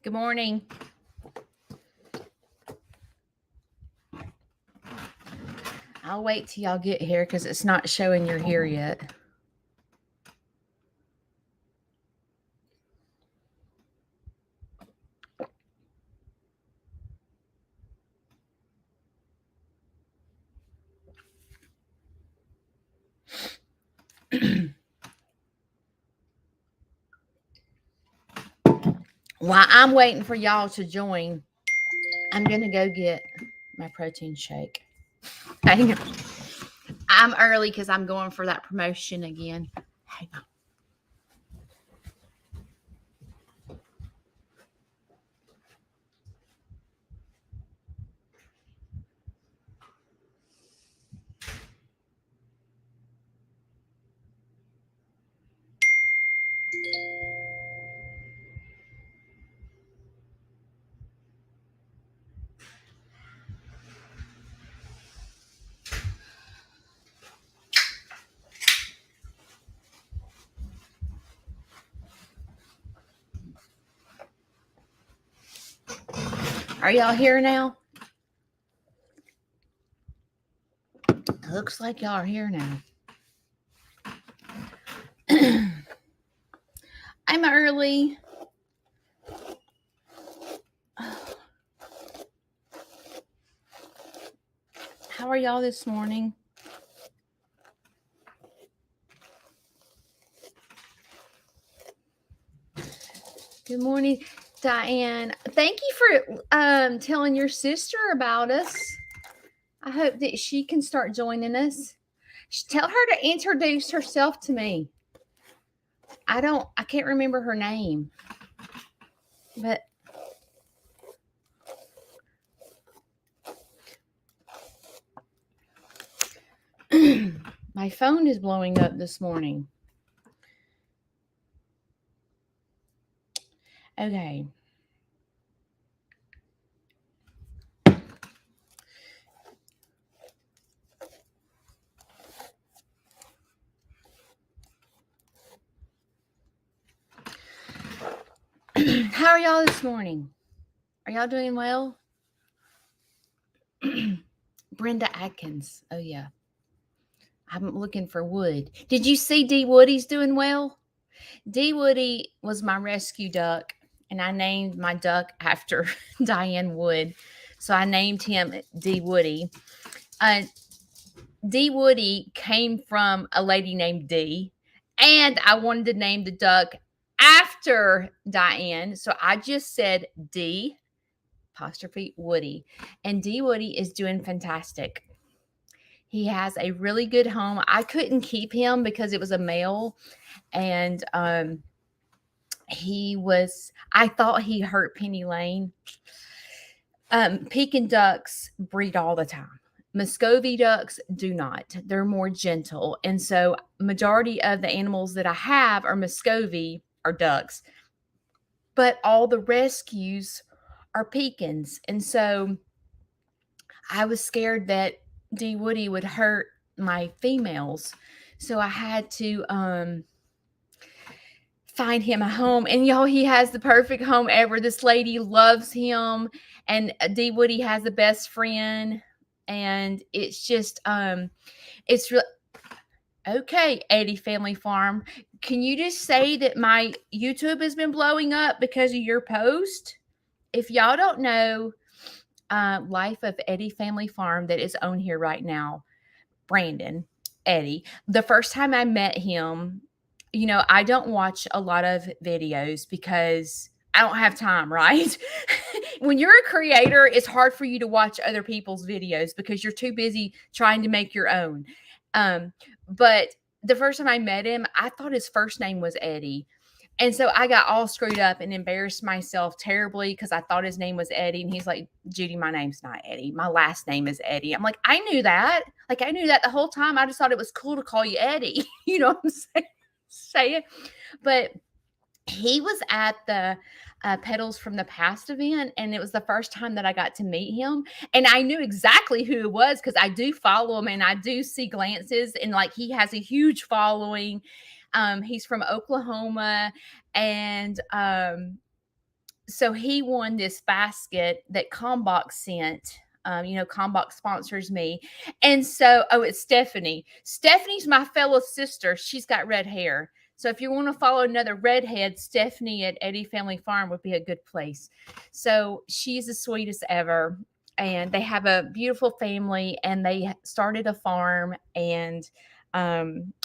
Good morning. I'll wait till y'all get here because it's not showing you're here yet. While I'm waiting for y'all to join, I'm going to go get my protein shake. Hang on. I'm early because I'm going for that promotion again. Hang on. Are y'all here now? Looks like y'all are here now. I'm early. How are y'all this morning? Good morning, Diane. Thank you for telling your sister about us. I hope that she can start joining us. Tell her to introduce herself to me. I can't remember her name, but my phone is blowing up this morning. Okay. How are y'all this morning? Are y'all doing well? Brenda Atkins. Oh, yeah. I'm looking for Wood. Did you see D. Woody's doing well? D. Woody was my rescue duck, and I named my duck after Diane Wood. So I named him D. Woody. D. Woody came from a lady named D, and I wanted to name the duck after Diane. So I just said D apostrophe Woody. And D. Woody is doing fantastic. He has a really good home. I couldn't keep him because it was a male, and I thought he hurt Penny Lane. Pekin ducks breed all the time. Muscovy ducks do not. They're more gentle. And so majority of the animals that I have are Muscovy or ducks. But all the rescues are Pekins. And so I was scared that D. Woody would hurt my females. So I had to find him a home. And y'all, he has the perfect home ever. This lady loves him. And D. Woody has the best friend. And it's just, it's real. Okay, Eddie Family Farm. Can you just say that my YouTube has been blowing up because of your post? If y'all don't know, Life of Eddie Family Farm that is on here right now, Brandon, Eddie, the first time I met him, I don't watch a lot of videos because I don't have time, right? When you're a creator, it's hard for you to watch other people's videos because you're too busy trying to make your own. But the first time I met him, I thought his first name was Eddie. And so I got all screwed up and embarrassed myself terribly because I thought his name was Eddie. And he's like, Judy, my name's not Eddie. My last name is Eddie. I'm like, I knew that. Like, I knew that the whole time. I just thought it was cool to call you Eddie. You know what I'm saying? But he was at the Petals from the Past event, and it was the first time that I got to meet him. And I knew exactly who it was because I do follow him and I do see glances, and like he has a huge following. He's from Oklahoma, and so he won this basket that Combox sent. Combox sponsors me. And so, oh, it's Stephanie. Stephanie's my fellow sister. She's got red hair. So if you want to follow another redhead, Stephanie at Eddie Family Farm would be a good place. So she's the sweetest ever. And they have a beautiful family, and they started a farm, and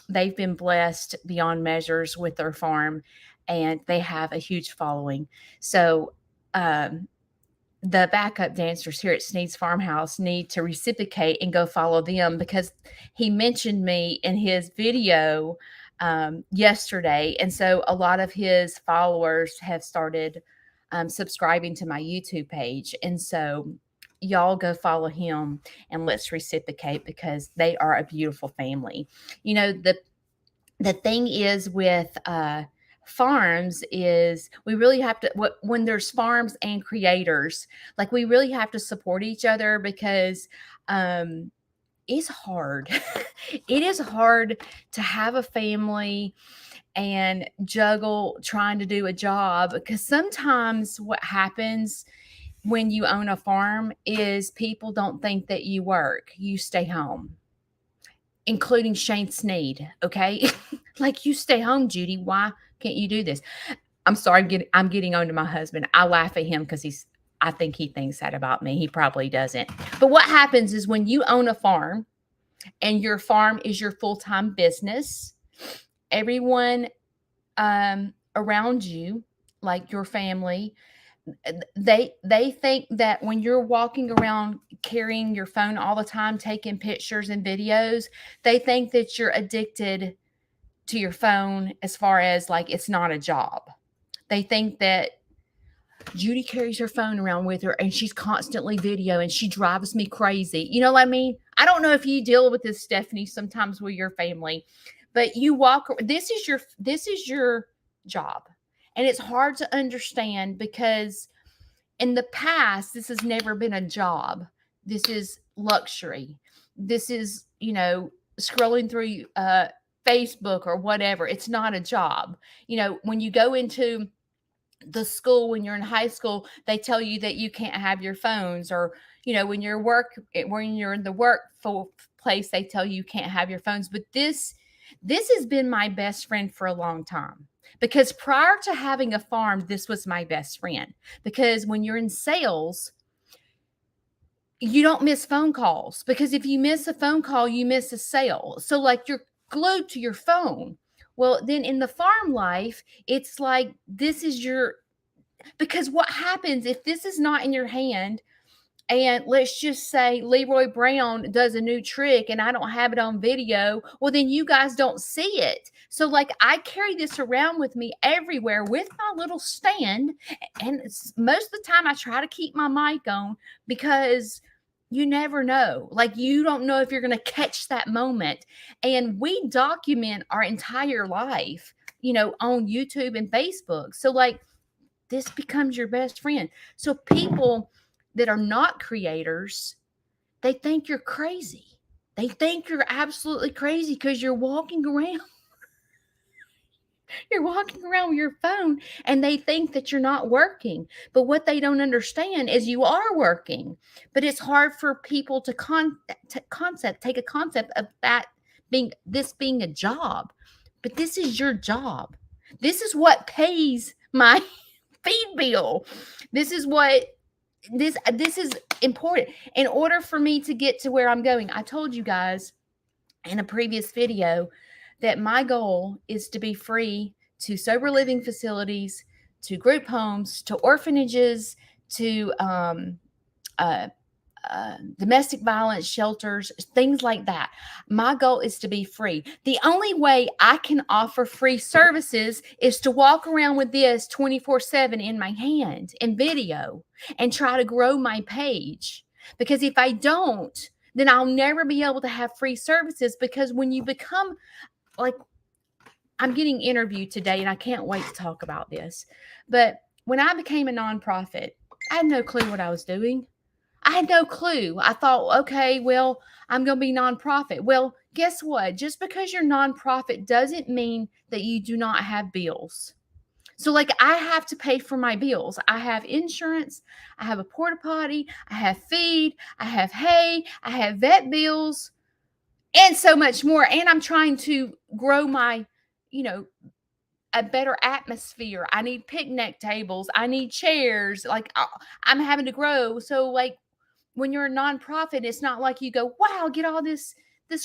they've been blessed beyond measures with their farm, and they have a huge following. So, the backup dancers here at Sneed's Farmhouse need to reciprocate and go follow them, because he mentioned me in his video yesterday. And so a lot of his followers have started subscribing to my YouTube page. And so y'all go follow him and let's reciprocate, because they are a beautiful family. The thing is with farms is we really have to, when there's farms and creators, like, we really have to support each other, because it's hard. It is hard to have a family and juggle trying to do a job, because sometimes what happens when you own a farm is people don't think that you work, you stay home, including Shane Sneed. Okay. Like, you stay home, Judy. Why can't you do this? I'm sorry. I'm getting on to my husband. I laugh at him because I think he thinks that about me. He probably doesn't. But what happens is, when you own a farm and your farm is your full-time business, everyone around you, like your family, they think that when you're walking around carrying your phone all the time, taking pictures and videos, they think that you're addicted to your phone, as far as, like, it's not a job. They think that Judy carries her phone around with her and she's constantly videoing. She drives me crazy. You know what I mean? I don't know if you deal with this, Stephanie, sometimes with your family, but you walk, this is your job. And it's hard to understand, because in the past, this has never been a job. This is luxury. This is, scrolling through Facebook or whatever. It's not a job. When you go into the school, when you're in high school, they tell you that you can't have your phones, or, when you're in the workplace, they tell you can't have your phones. But this has been my best friend for a long time, because prior to having a farm, this was my best friend. Because when you're in sales, you don't miss phone calls, because if you miss a phone call, you miss a sale. So, like, you're glued to your phone. Well, then in the farm life, it's like, because what happens if this is not in your hand, and let's just say Leroy Brown does a new trick and I don't have it on video, well, then you guys don't see it. So, like, I carry this around with me everywhere with my little stand. And most of the time I try to keep my mic on, because you never know. Like, you don't know if you're going to catch that moment. And we document our entire life, on YouTube and Facebook. So, like, this becomes your best friend. So people that are not creators, they think you're crazy. They think you're absolutely crazy, because you're walking around. You're walking around with your phone, and they think that you're not working. But what they don't understand is you are working. But it's hard for people to take a concept of that being a job. But this is your job. This is what pays my feed bill. This is important. In order for me to get to where I'm going, I told you guys in a previous video that my goal is to be free to sober living facilities, to group homes, to orphanages, to domestic violence shelters, things like that. My goal is to be free. The only way I can offer free services is to walk around with this 24/7 in my hand in video and try to grow my page. Because if I don't, then I'll never be able to have free services. Because when you become, like, I'm getting interviewed today and I can't wait to talk about this. But when I became a nonprofit, I had no clue what I was doing. I had no clue. I thought, okay, well, I'm going to be nonprofit. Well, guess what? Just because you're nonprofit doesn't mean that you do not have bills. So, like, I have to pay for my bills. I have insurance, I have a porta potty, I have feed, I have hay, I have vet bills, and so much more. And I'm trying to grow my, you know, a better atmosphere. I need picnic tables, I need chairs. Like, I'm having to grow. So, like, when you're a nonprofit, it's not like you go, wow, get all this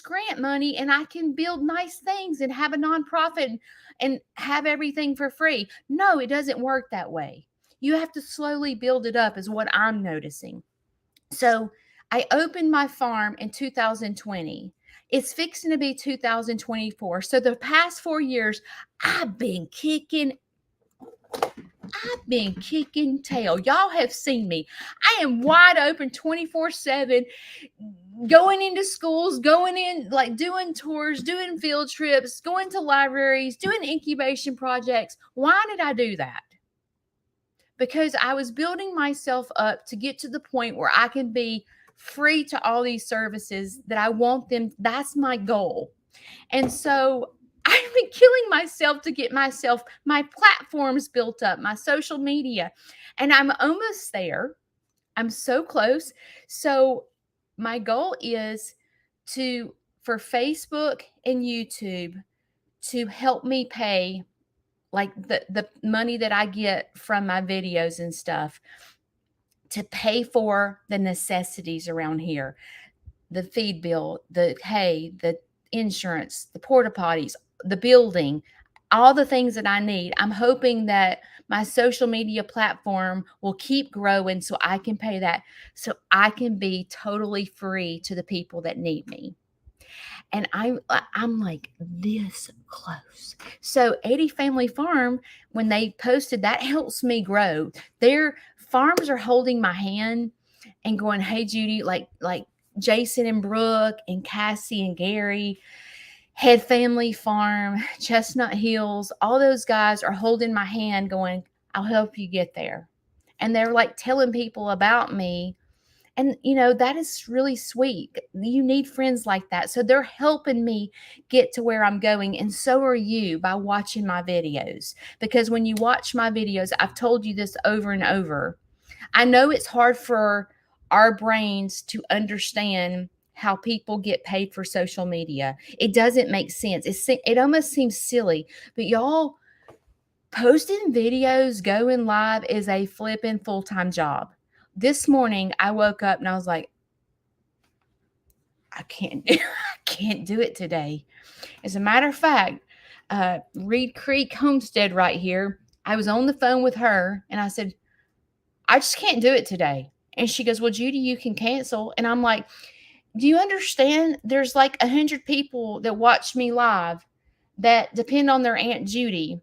grant money and I can build nice things and have a nonprofit and have everything for free. No, it doesn't work that way. You have to slowly build it up, is what I'm noticing. So I opened my farm in 2020. It's fixing to be 2024. So the past 4 years, I've been kicking I've been kicking tail. Y'all have seen me. I am wide open 24/7, going into schools, going in, like, doing tours, doing field trips, going to libraries, doing incubation projects. Why did I do that? Because I was building myself up to get to the point where I can be free to all these services that I want them. That's my goal. And so I've been killing myself to get my platforms built up, my social media, and I'm almost there. I'm so close. So my goal is for Facebook and YouTube to help me pay, like, the money that I get from my videos and stuff, to pay for the necessities around here, the feed bill, the hay, the insurance, the porta potties, the building, all the things that I need. I'm hoping that my social media platform will keep growing so I can pay that, so I can be totally free to the people that need me. And I'm like this close. So 80 Family Farm, when they posted, that helps me grow. Their farms are holding my hand and going, "Hey Judy," like Jason and Brooke and Cassie and Gary, Head Family Farm, Chestnut Hills, all those guys are holding my hand going, "I'll help you get there." And they're like telling people about me. And, that is really sweet. You need friends like that. So they're helping me get to where I'm going. And so are you, by watching my videos. Because when you watch my videos, I've told you this over and over. I know it's hard for our brains to understand how people get paid for social media. It doesn't make sense. It almost seems silly. But y'all, posting videos, going live is a flipping full-time job. This morning I woke up and I was like, I can't do it today. As a matter of fact, Reed Creek Homestead right here, I was on the phone with her and I said, I just can't do it today. And she goes, well, Judy, you can cancel. And I'm like, do you understand? There's like 100 people that watch me live that depend on their Aunt Judy.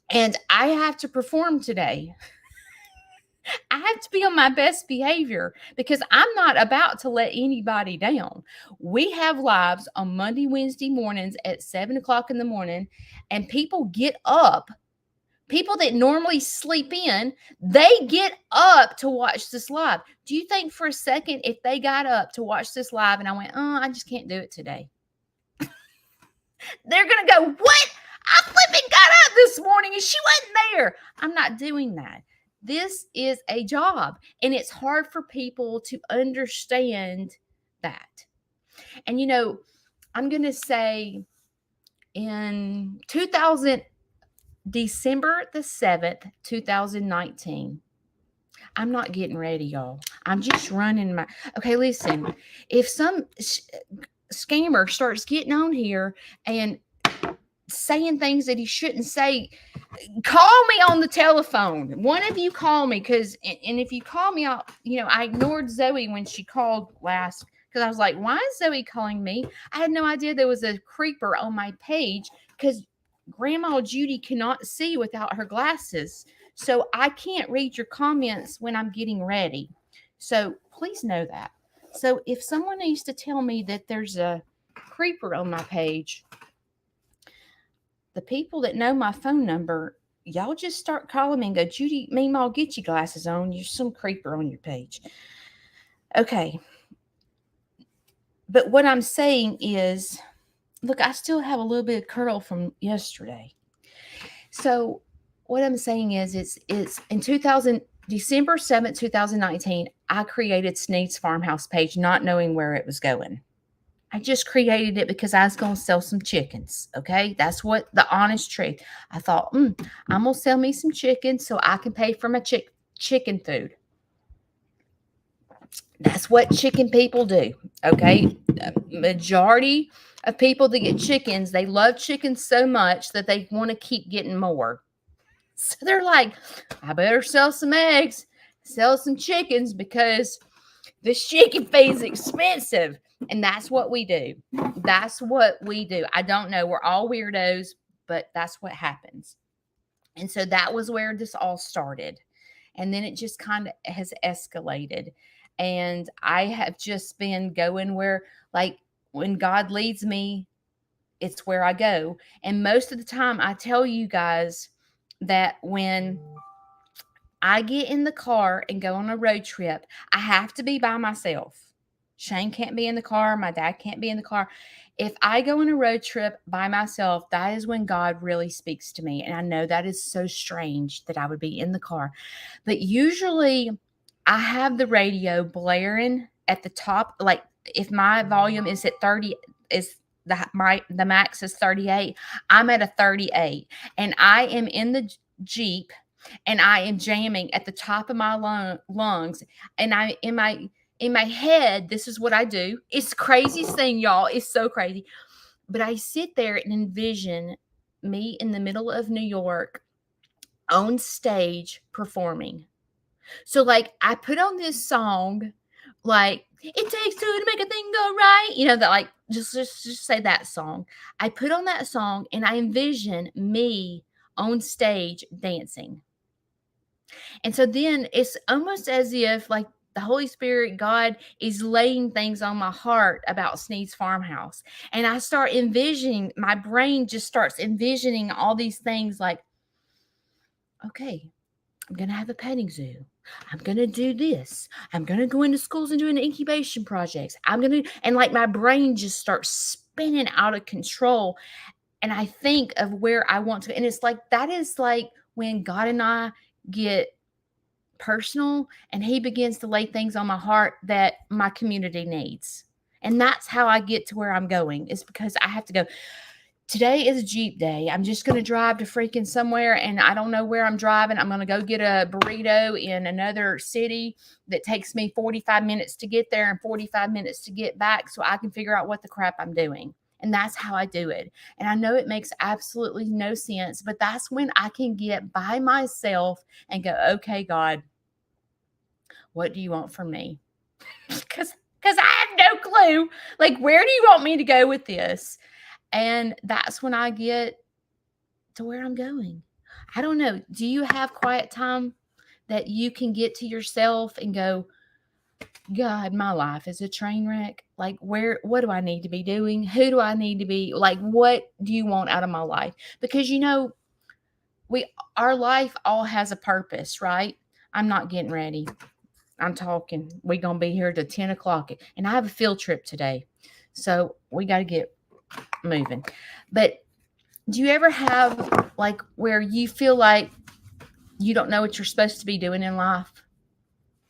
And I have to perform today. I have to be on my best behavior because I'm not about to let anybody down. We have lives on Monday, Wednesday mornings at 7 o'clock in the morning, and people get up. People that normally sleep in, they get up to watch this live. Do you think for a second if they got up to watch this live and I went, oh, I just can't do it today? They're going to go, what? I flipping got up this morning and she wasn't there. I'm not doing that. This is a job, and it's hard for people to understand that. And, I'm going to say in December the 7th, 2019, I'm not getting ready, y'all. I'm just running okay, listen, if some scammer starts getting on here and saying things that he shouldn't say, call me on the telephone. One of you call me, and if you call me, I ignored Zoe when she called last because I was like, why is Zoe calling me? I had no idea there was a creeper on my page because Grandma Judy cannot see without her glasses. So I can't read your comments when I'm getting ready. So please know that. So if someone needs to tell me that there's a creeper on my page, the people that know my phone number, y'all just start calling me and go, Judy, meanwhile, get your glasses on. You're some creeper on your page. Okay. But what I'm saying is, look, I still have a little bit of curl from yesterday. So what I'm saying is it's in 2000 December 7th, 2019, I created Sneed's Farmhouse page not knowing where it was going. I just created it because I was going to sell some chickens. Okay. That's what the honest truth. I thought, I'm going to sell me some chickens so I can pay for my chicken food. That's what chicken people do. Okay. Majority of people that get chickens, they love chickens so much that they want to keep getting more. So they're like, I better sell some eggs, sell some chickens because this chicken feed is expensive. And that's what we do. That's what we do. I don't know. We're all weirdos, but that's what happens. And so that was where this all started. And then it just kind of has escalated. And I have just been going where, like, when God leads me, it's where I go. And most of the time, I tell you guys that when I get in the car and go on a road trip, I have to be by myself. Shane can't be in the car. My dad can't be in the car. If I go on a road trip by myself, that is when God really speaks to me. And I know that is so strange that I would be in the car. But usually I have the radio blaring at the top. Like if my volume is at 30, is the max is 38, I'm at a 38. And I am in the Jeep and I am jamming at the top of my lungs. And I in my head, this is what I do. It's the craziest thing, y'all. It's so crazy. But I sit there and envision me in the middle of New York on stage performing. So like I put on this song, like it takes two to make a thing go right. You know, that like just say that song. I put on that song and I envision me on stage dancing. And so then it's almost as if like the Holy Spirit, God is laying things on my heart about Sneed's Farmhouse. And I start envisioning, my brain just starts envisioning all these things like, okay, I'm going to have a petting zoo. I'm going to do this. I'm going to go into schools and do an incubation projects. I'm going to, and like my brain just starts spinning out of control. And I think of where I want to. And it's like, that is like when God and I get personal and he begins to lay things on my heart that my community needs. And that's how I get to where I'm going, is because I have to go. Today is Jeep day. I'm just going to drive to freaking somewhere and I don't know where I'm driving. I'm going to go get a burrito in another city that takes me 45 minutes to get there and 45 minutes to get back so I can figure out what the crap I'm doing. And that's how I do it. And I know it makes absolutely no sense, but that's when I can get by myself and go, okay, God, what do you want from me? Because I have no clue. Like, where do you want me to go with this? And that's when I get to where I'm going. I don't know. Do you have quiet time that you can get to yourself and go, God, my life is a train wreck. Like, what do I need to be doing? Who do I need to be? Like, what do you want out of my life? Because, you know, our life all has a purpose, right? I'm not getting ready. I'm talking. We're going to be here till 10 o'clock. And I have a field trip today. So we got to get moving. But do you ever have like where you feel like you don't know what you're supposed to be doing in life?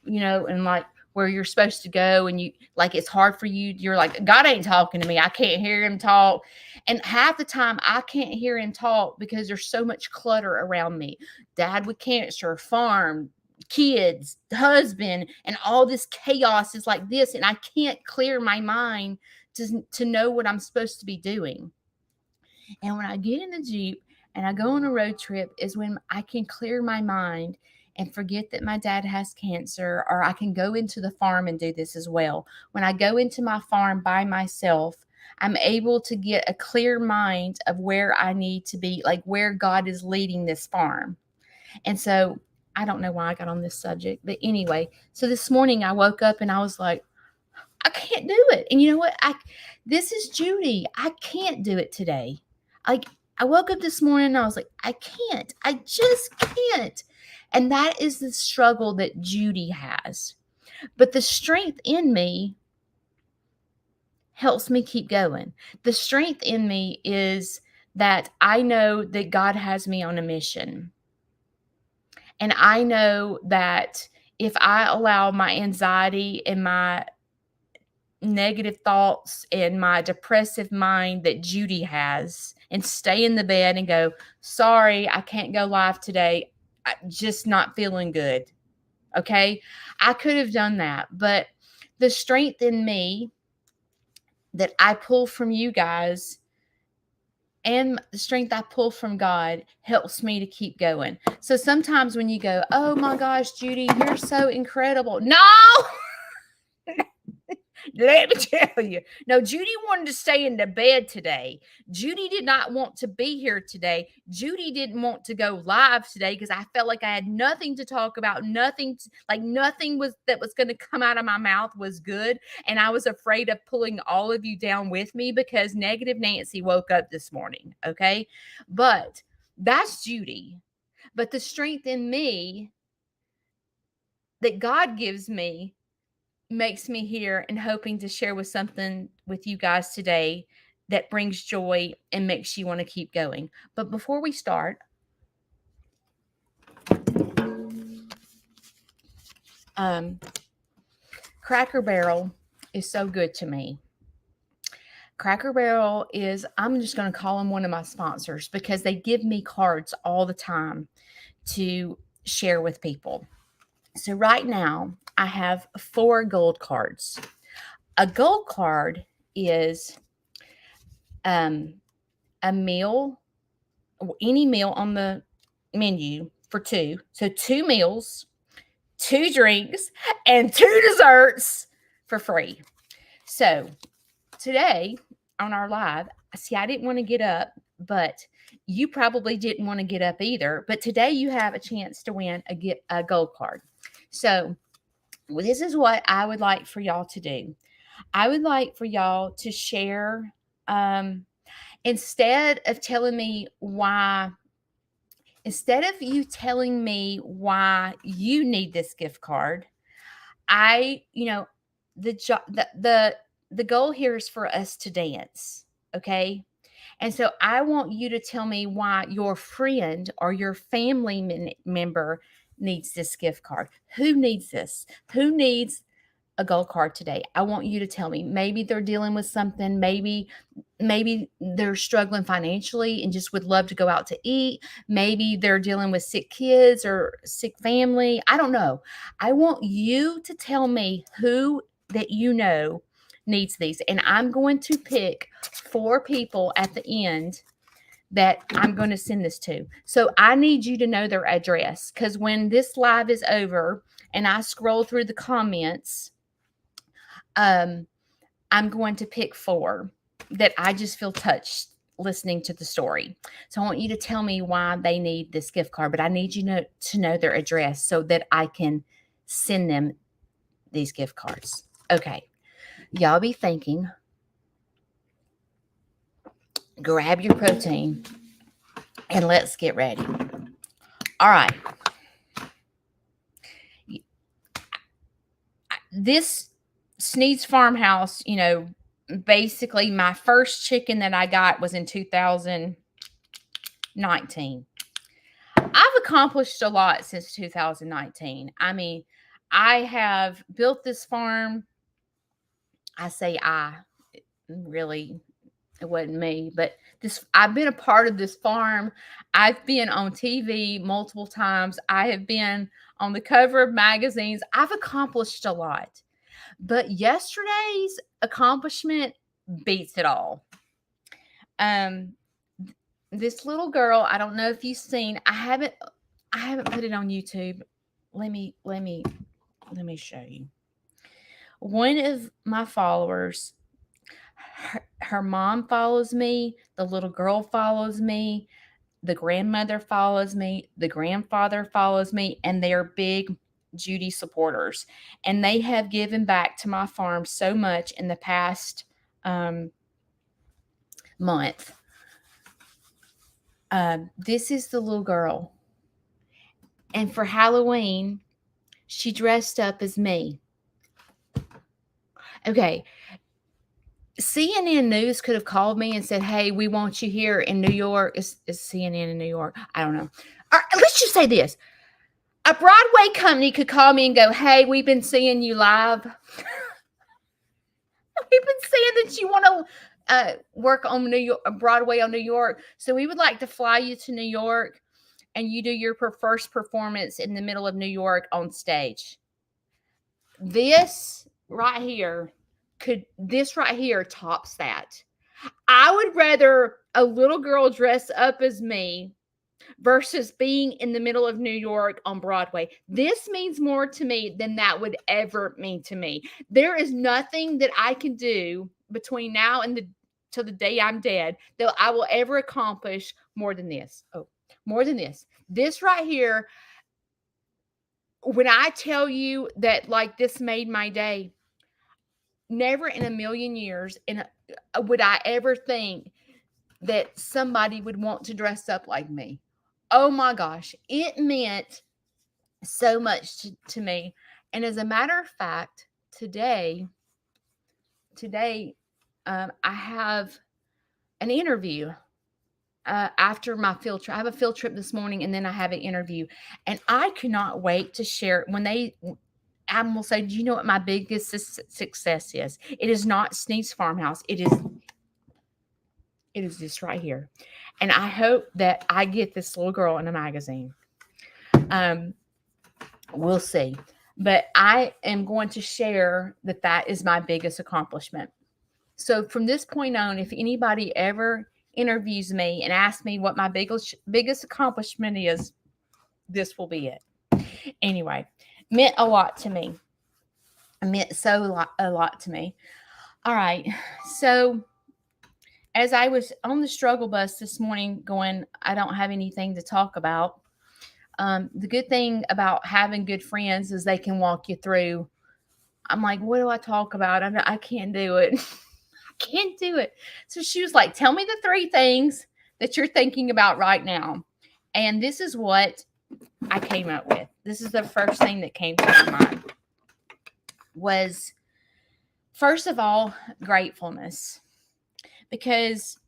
You know, and like where you're supposed to go and you like it's hard for you. You're like, God ain't talking to me. I can't hear him talk. And half the time I can't hear him talk because there's so much clutter around me. Dad with cancer, farm, kids, husband, and all this chaos is like this. And I can't clear my mind to know what I'm supposed to be doing. And when I get in the Jeep and I go on a road trip is when I can clear my mind and forget that my dad has cancer, or I can go into the farm and do this as well. When I go into my farm by myself, I'm able to get a clear mind of where I need to be, like where God is leading this farm. And so I don't know why I got on this subject, but anyway, so this morning I woke up and I was like, I can't do it. And you know what? This is Judy. I can't do it today. Like I woke up this morning and I was like, I can't. I just can't. And that is the struggle that Judy has. But the strength in me helps me keep going. The strength in me is that I know that God has me on a mission. And I know that if I allow my anxiety and my negative thoughts and my depressive mind that Judy has and stay in the bed and go, sorry, I can't go live today. I'm just not feeling good. Okay. I could have done that, but the strength in me that I pull from you guys and the strength I pull from God helps me to keep going. So sometimes when you go, oh my gosh, Judy, you're so incredible. No, let me tell you. No, Judy wanted to stay in the bed today. Judy did not want to be here today. Judy didn't want to go live today because I felt like I had nothing to talk about, nothing was that was going to come out of my mouth was good. And I was afraid of pulling all of you down with me because negative Nancy woke up this morning. Okay. But that's Judy. But the strength in me that God gives me makes me here and hoping to share with something with you guys today that brings joy and makes you want to keep going. But before we start, Cracker Barrel is so good to me. Cracker Barrel is, I'm just going to call them one of my sponsors because they give me cards all the time to share with people. So right now I have 4 gold cards. A gold card is a meal, any meal on the menu for 2. So 2 meals, 2 drinks, and 2 desserts for free. So today on our live, see, I didn't want to get up, but you probably didn't want to get up either. But today you have a chance to win a gold card. So this is what I would like for y'all to do. I would like for y'all to share, instead of you telling me why you need this gift card, the goal here is for us to dance, okay? And so I want you to tell me why your friend or your family member needs this gift card. Who needs this? Who needs a gold card today? I want you to tell me. Maybe they're dealing with something. Maybe they're struggling financially and just would love to go out to eat. Maybe they're dealing with sick kids or sick family. I don't know. I want you to tell me who that you know needs these. And I'm going to pick 4 people at the end that I'm going to send this to. So I need you to know their address, because when this live is over and I scroll through the comments, I'm going to pick 4 that I just feel touched listening to the story. So I want you to tell me why they need this gift card, but I need you to know their address so that I can send them these gift cards. Okay. Y'all be thinking. Grab your protein and let's get ready. All right. This Sneed's Farmhouse, basically my first chicken that I got was in 2019. I've accomplished a lot since 2019. I mean, I have built this farm. I say really, it wasn't me, but I've been a part of this farm. I've been on TV multiple times. I have been on the cover of magazines. I've accomplished a lot. But yesterday's accomplishment beats it all. This little girl, I don't know if you've seen, I haven't put it on YouTube. Let me show you. One of my followers, her mom follows me, the little girl follows me, the grandmother follows me, the grandfather follows me, and they're big Judy supporters. And they have given back to my farm so much in the past month. This is the little girl. And for Halloween, she dressed up as me. Okay. CNN News could have called me and said, hey, we want you here in New York. Is CNN in New York? I don't know. Let's just say this. A Broadway company could call me and go, hey, we've been seeing you live. We've been seeing that you want to work on New York, Broadway on New York. So we would like to fly you to New York and you do your first performance in the middle of New York on stage. This right here tops that. I would rather a little girl dress up as me versus being in the middle of New York on Broadway. This means more to me than that would ever mean to me. There is nothing that I can do between now and till the day I'm dead that I will ever accomplish more than this. Oh, more than this. This right here, when I tell you that like this made my day, never in a million years would I ever think that somebody would want to dress up like me. Oh my gosh, it meant so much to me. And as a matter of fact, today, I have an interview after my field trip. I have a field trip this morning, and then I have an interview, and I cannot wait to share when I will say, do you know what my biggest success is? It is not Sneed's Farmhouse. It is this right here. And I hope that I get this little girl in a magazine. We'll see. But I am going to share that is my biggest accomplishment. So from this point on, if anybody ever interviews me and asks me what my biggest accomplishment is, this will be it. Anyway, meant a lot to me. It meant a lot to me. All right. So as I was on the struggle bus this morning going, I don't have anything to talk about. The good thing about having good friends is they can walk you through. I'm like, what do I talk about? I can't do it. I can't do it. So she was like, tell me the 3 things that you're thinking about right now. And this is what I came up with. This is the first thing that came to my mind was, first of all, gratefulness. Because,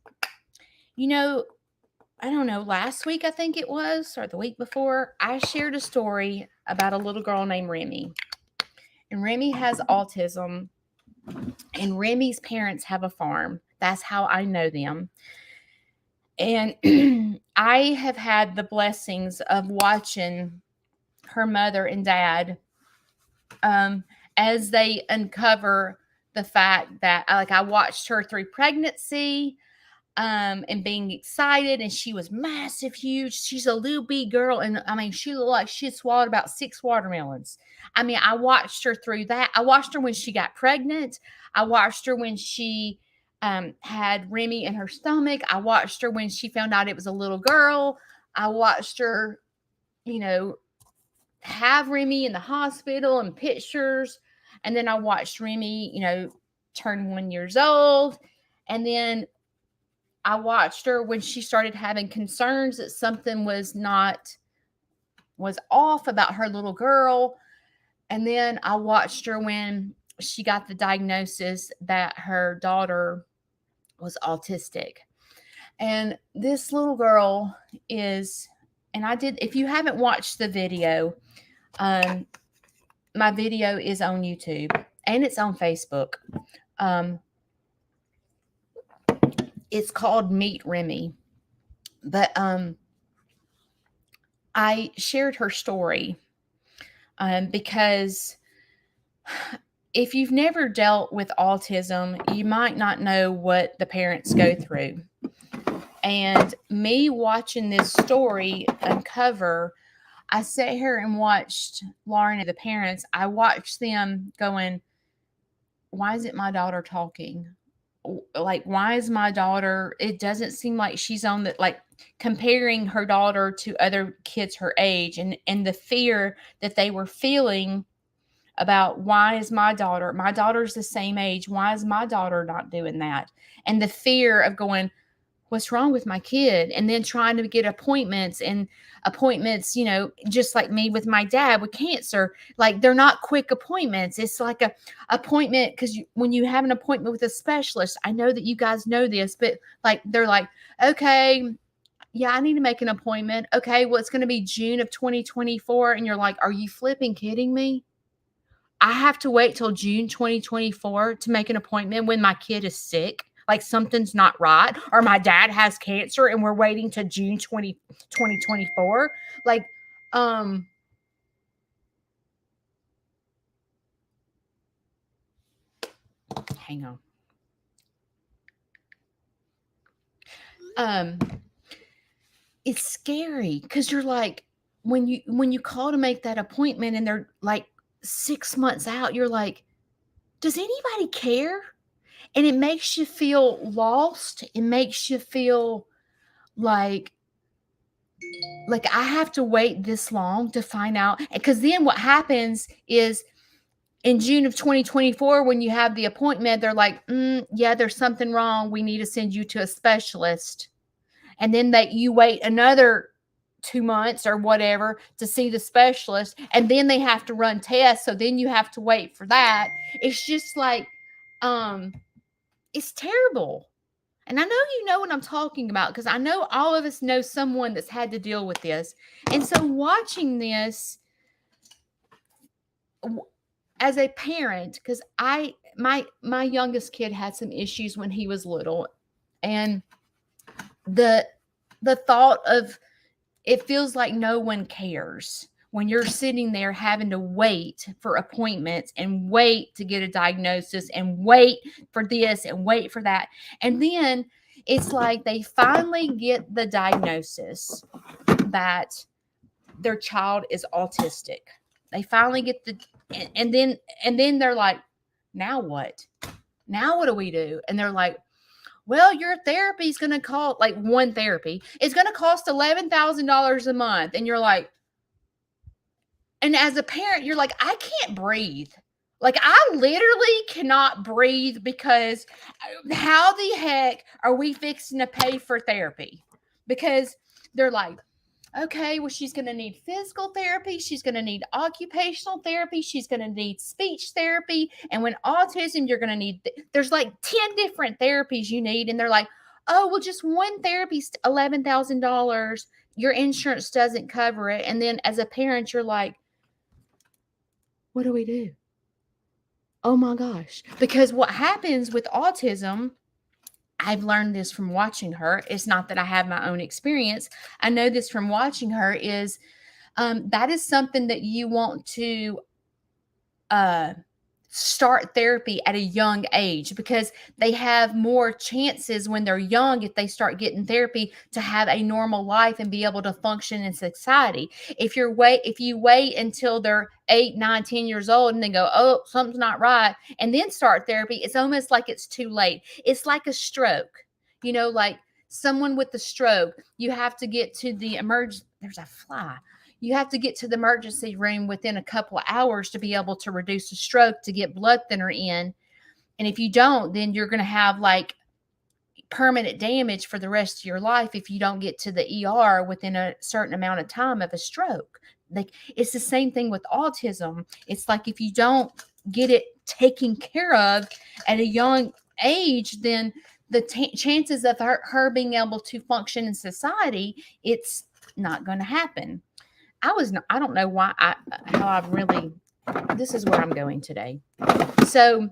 I don't know, last week I think it was, or the week before, I shared a story about a little girl named Remy. And Remy has autism, and Remy's parents have a farm. That's how I know them. And I have had the blessings of watching her mother and dad as they uncover the fact that, I watched her through pregnancy and being excited, and she was massive, huge. She's a little big girl, and she looked like she had swallowed about 6 watermelons. I watched her through that. I watched her when she got pregnant. I watched her when she had Remy in her stomach. I watched her when she found out it was a little girl. I watched her, have Remy in the hospital and pictures. And then I watched Remy, turn 1 year old. And then I watched her when she started having concerns that something was off about her little girl. And then I watched her when she got the diagnosis that her daughter was autistic. And this little girl is, if you haven't watched the video, my video is on YouTube and it's on Facebook. It's called Meet Remy. But I shared her story because if you've never dealt with autism, you might not know what the parents go through. And me watching this story uncover, I sat here and watched Lauren and the parents. I watched them going, why isn't my daughter talking? Why is my daughter, it doesn't seem like she's on comparing her daughter to other kids her age, and the fear that they were feeling about, why is my daughter's the same age, why is my daughter not doing that? And the fear of going, what's wrong with my kid? And then trying to get appointments, just like me with my dad with cancer, they're not quick appointments. It's like a appointment, because when you have an appointment with a specialist, I know that you guys know this, but they're like, okay, yeah, I need to make an appointment. Okay, well, it's going to be June of 2024. And you're like, are you flipping kidding me? I have to wait till June 2024 to make an appointment when my kid is sick. Like something's not right, or my dad has cancer and we're waiting to June 2024. Like, um, hang on. Um, it's scary because you're like, when you call to make that appointment and they're like 6 months out, you're like, does anybody care? And it makes you feel lost. It makes you feel like I have to wait this long to find out. Because then what happens is in June of 2024, when you have the appointment, they're like, yeah, there's something wrong. We need to send you to a specialist. And then that you wait another 2 months or whatever to see the specialist. And then they have to run tests. So then you have to wait for that. It's just like, it's terrible. And I know you know what I'm talking about because I know all of us know someone that's had to deal with this. And so watching this as a parent, because my youngest kid had some issues when he was little, and the thought of it feels like no one cares when you're sitting there having to wait for appointments and wait to get a diagnosis and wait for this and wait for that. And then it's like they finally get the diagnosis that their child is autistic. They finally get the and then they're like, now what? Now what do we do? And they're like, well, your therapy is going to cost, like one therapy is going to cost $11,000 a month. And you're like, and as a parent, you're like, I can't breathe. Like, I literally cannot breathe because how the heck are we fixing to pay for therapy? Because they're like, okay, well, she's going to need physical therapy. She's going to need occupational therapy. She's going to need speech therapy. And when autism, you're going to need, there's like 10 different therapies you need. And they're like, oh, well, just one therapy's $11,000. Your insurance doesn't cover it. And then as a parent, you're like, what do we do? Oh my gosh. Because what happens with autism, I've learned this from watching her. It's not that I have my own experience. I know this from watching her is that is something that you want to uh, start therapy at a young age because they have more chances when they're young if they start getting therapy to have a normal life and be able to function in society. If you wait until they're 8, 9, 10 years old and then go, oh, something's not right, and then start therapy, it's almost like it's too late. It's like a stroke, like someone with a stroke, you have to get to the there's a fly. You have to get to the emergency room within a couple of hours to be able to reduce a stroke to get blood thinner in. And if you don't, then you're going to have like permanent damage for the rest of your life if you don't get to the ER within a certain amount of time of a stroke. Like it's the same thing with autism. It's like if you don't get it taken care of at a young age, then the chances of her being able to function in society, it's not going to happen. I don't know how I've really, this is where I'm going today. So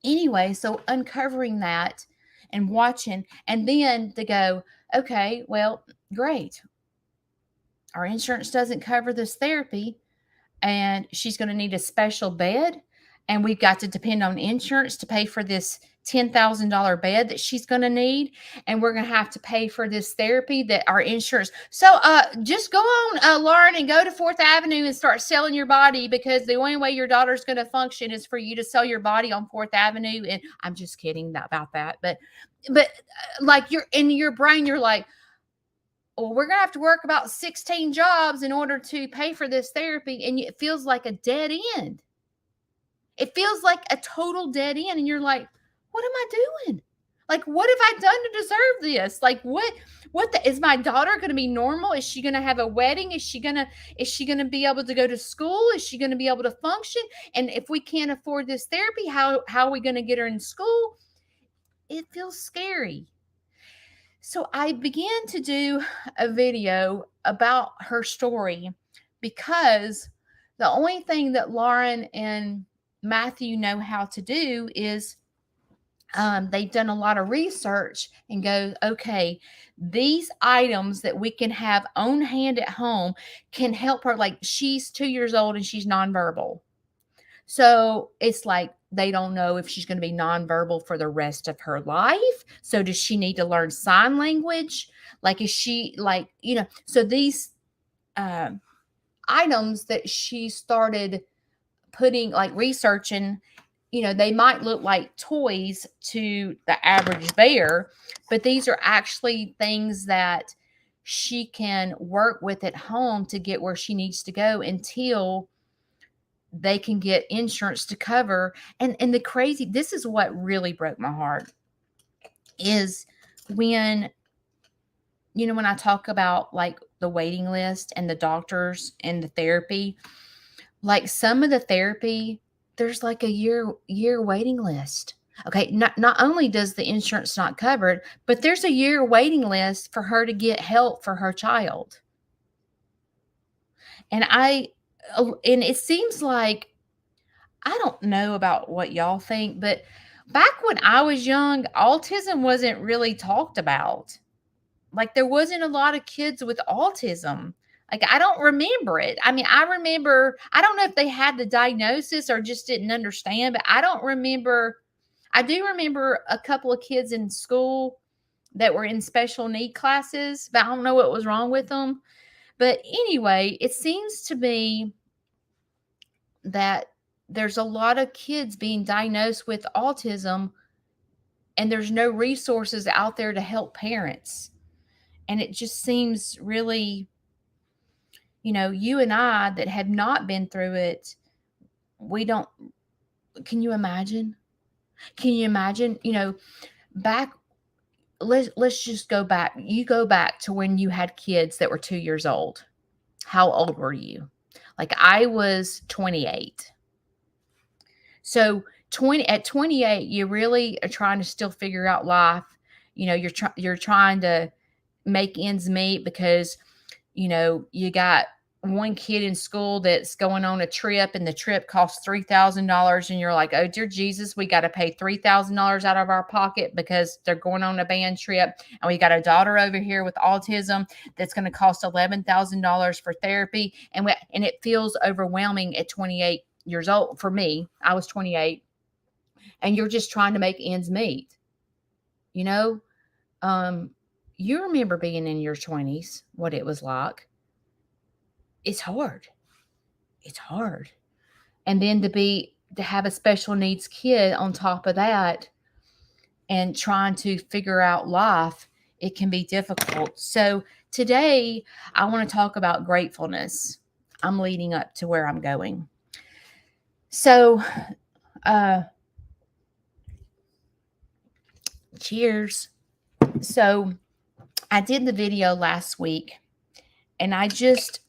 anyway, so uncovering that and watching, and then to go, okay, well, great. Our insurance doesn't cover this therapy and she's going to need a special bed. And we've got to depend on insurance to pay for this $10,000 bed that she's going to need. And we're going to have to pay for this therapy that our insurance. So just go on, Lauren, and go to 4th Avenue and start selling your body because the only way your daughter's going to function is for you to sell your body on 4th Avenue. And I'm just kidding about that. But like you're in your brain, you're like, well, we're going to have to work about 16 jobs in order to pay for this therapy. And it feels like a dead end. It feels like a total dead end. And you're like, what am I doing? Like, what have I done to deserve this? Like, is my daughter going to be normal? Is she going to have a wedding? Is she going to be able to go to school? Is she going to be able to function? And if we can't afford this therapy, how are we going to get her in school? It feels scary. So I began to do a video about her story because the only thing that Lauren and Matthew know how to do is they've done a lot of research and go, okay, these items that we can have on hand at home can help her. Like she's 2 years old and she's nonverbal. So it's like they don't know if she's going to be nonverbal for the rest of her life. So does she need to learn sign language? Like, is she like, so these uh, items that she started putting, like researching, they might look like toys to the average bear, but these are actually things that she can work with at home to get where she needs to go until they can get insurance to cover. And the crazy, this is what really broke my heart, is when when I talk about like the waiting list and the doctors and the therapy, like some of the therapy, there's like a year waiting list. Okay, not only does the insurance not cover it, but there's a year waiting list for her to get help for her child. And and it seems like, I don't know about what y'all think, but back when I was young, autism wasn't really talked about. Like there wasn't a lot of kids with autism. Like I don't remember it. I mean, I don't know if they had the diagnosis or just didn't understand, but I don't remember. I do remember a couple of kids in school that were in special need classes, but I don't know what was wrong with them. But anyway, it seems to me that there's a lot of kids being diagnosed with autism and there's no resources out there to help parents. And it just seems really, you and I that have not been through it, we don't, can you imagine? Can you imagine, back, let's just go back. You go back to when you had kids that were 2 years old. How old were you? Like I was 28. So at 28, you really are trying to still figure out life. You're trying to make ends meet because, you got one kid in school that's going on a trip and the trip costs $3,000 and you're like, oh dear Jesus, we got to pay $3,000 out of our pocket because they're going on a band trip. And we got a daughter over here with autism that's going to cost $11,000 for therapy. And it feels overwhelming at 28 years old. For me, I was 28, and you're just trying to make ends meet. You know, you remember being in your 20s, what it was like. It's hard. It's hard. And then to have a special needs kid on top of that and trying to figure out life, it can be difficult. So today I want to talk about gratefulness. I'm leading up to where I'm going. So, cheers. So I did the video last week and I just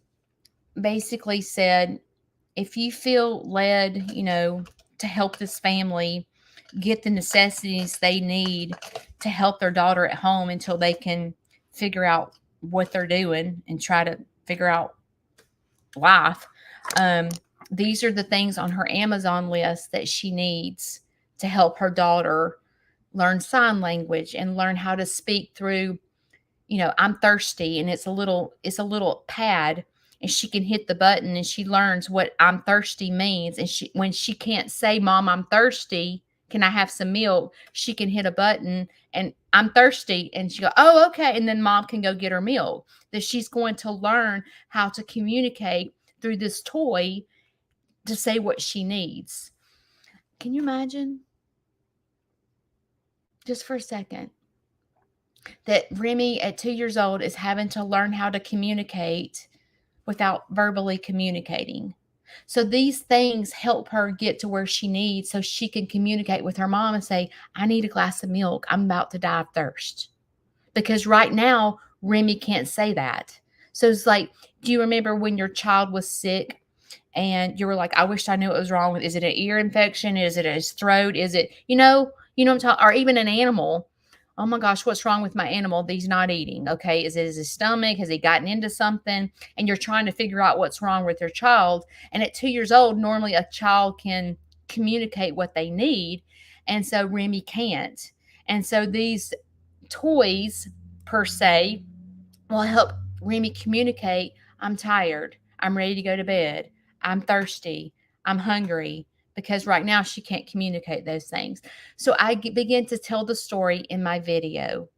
basically said, if you feel led, to help this family get the necessities they need to help their daughter at home until they can figure out what they're doing and try to figure out life. These are the things on her Amazon list that she needs to help her daughter learn sign language and learn how to speak through, I'm thirsty, and it's a little pad, and she can hit the button and she learns what I'm thirsty means. And when she can't say, Mom, I'm thirsty, can I have some milk? She can hit a button and I'm thirsty. And she go, oh, okay. And then Mom can go get her milk. That she's going to learn how to communicate through this toy to say what she needs. Can you imagine? Just for a second, that Remy at 2 years old is having to learn how to communicate without verbally communicating. So these things help her get to where she needs so she can communicate with her mom and say, I need a glass of milk. I'm about to die of thirst. Because right now, Remy can't say that. So it's like, do you remember when your child was sick and you were like, I wish I knew what was wrong with, is it an ear infection? Is it his throat? Is it, what I'm talking, or even an animal. oh my gosh, what's wrong with my animal? He's not eating. Okay. Is it his stomach? Has he gotten into something? And you're trying to figure out what's wrong with your child. And at 2 years old, normally a child can communicate what they need. And so Remy can't. And so these toys, per se, will help Remy communicate. I'm tired. I'm ready to go to bed. I'm thirsty. I'm hungry. Because right now she can't communicate those things. So I begin to tell the story in my video,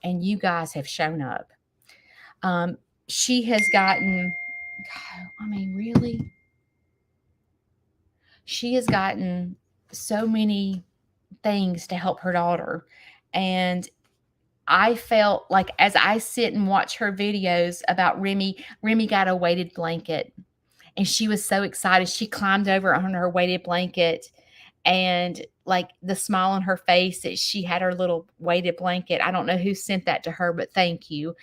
and you guys have shown up. She has gotten, God, I mean, really? She has gotten so many things to help her daughter. And I felt like as I sit and watch her videos about Remy got a weighted blanket and she was so excited. She climbed over on her weighted blanket and like the smile on her face that she had her little weighted blanket. I don't know who sent that to her, but thank you.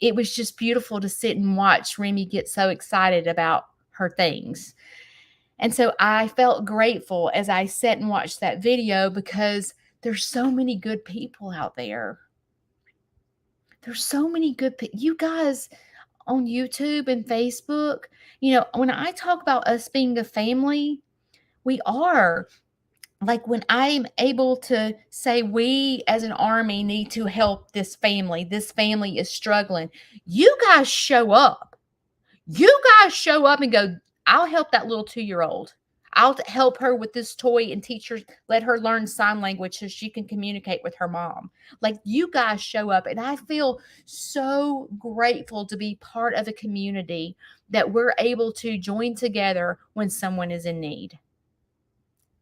It was just beautiful to sit and watch Remy get so excited about her things. And so I felt grateful as I sat and watched that video because there's so many good people out there. There's so many good people. You guys on YouTube and Facebook, when I talk about us being a family, we are. Like when I'm able to say we as an army need to help this family is struggling. You guys show up. You guys show up and go, I'll help that little 2-year-old. I'll help her with this toy and teach her, let her learn sign language so she can communicate with her mom. Like you guys show up, and I feel so grateful to be part of a community that we're able to join together when someone is in need.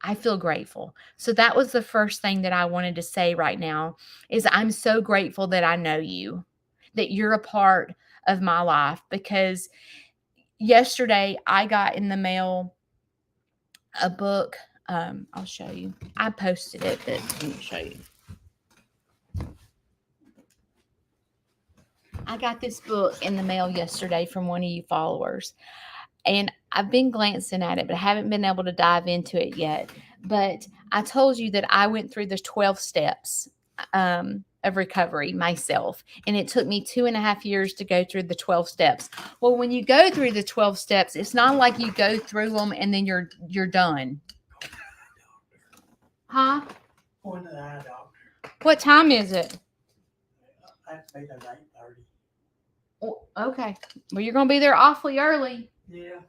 I feel grateful. So that was the first thing that I wanted to say right now is I'm so grateful that I know you, that you're a part of my life, because yesterday I got in the mail a book. I'll show you. I posted it, but let me show you. I got this book in the mail yesterday from one of you followers. And I've been glancing at it, but I haven't been able to dive into it yet. But I told you that I went through the 12 steps of recovery myself. And it took me 2.5 years to go through the 12 steps. Well, when you go through the 12 steps, it's not like you go through them and then you're done. Huh? Going to the eye doctor. What time is it? I'd say that's 8:30. Oh, okay. Well, you're going to be there awfully early. Yeah.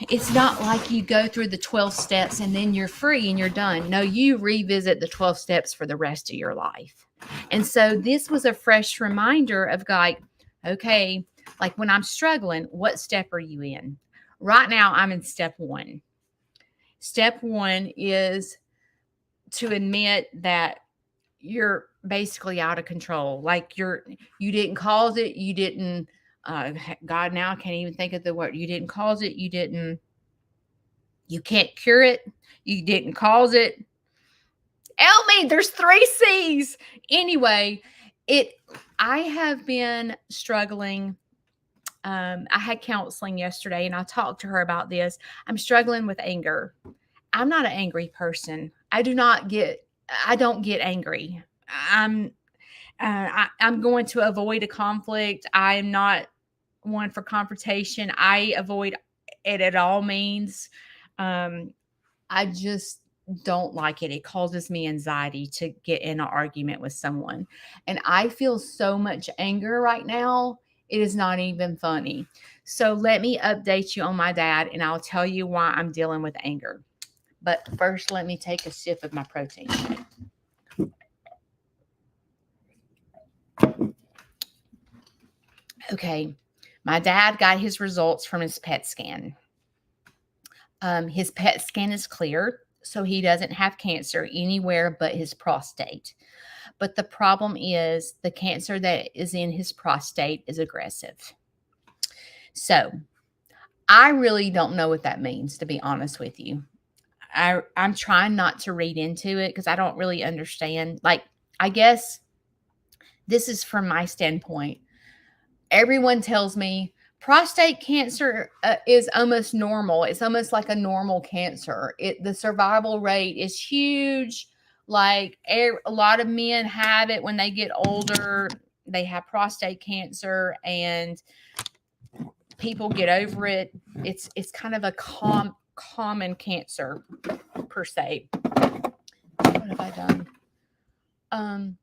It's not like you go through the 12 steps and then you're free and you're done. No, you revisit the 12 steps for the rest of your life. And so this was a fresh reminder of like, okay, like when I'm struggling, what step are you in? Right now, I'm in step 1. Step 1 is to admit that you're basically out of control. Like you didn't cause it. You didn't, God, now I can't even think of the word. You didn't cause it. You can't cure it. You didn't cause it. Help me. There's 3 C's. Anyway, I have been struggling. I had counseling yesterday and I talked to her about this. I'm struggling with anger. I'm not an angry person. I don't get angry. I'm going to avoid a conflict. I'm not one for confrontation. I avoid it at all means. I just don't like it. It causes me anxiety to get in an argument with someone. And I feel so much anger right now. It is not even funny. So let me update you on my dad and I'll tell you why I'm dealing with anger. But first, let me take a sip of my protein shake. Okay, my dad got his results from his PET scan. His PET scan is clear, so he doesn't have cancer anywhere but his prostate. But the problem is the cancer that is in his prostate is aggressive. So I really don't know what that means, to be honest with you. I'm trying not to read into it because I don't really understand. Like, I guess this is from my standpoint. Everyone tells me prostate cancer is almost normal. It's almost like a normal cancer. The survival rate is huge. Like a lot of men have it when they get older. They have prostate cancer, and people get over it. It's kind of a common cancer per se. What have I done?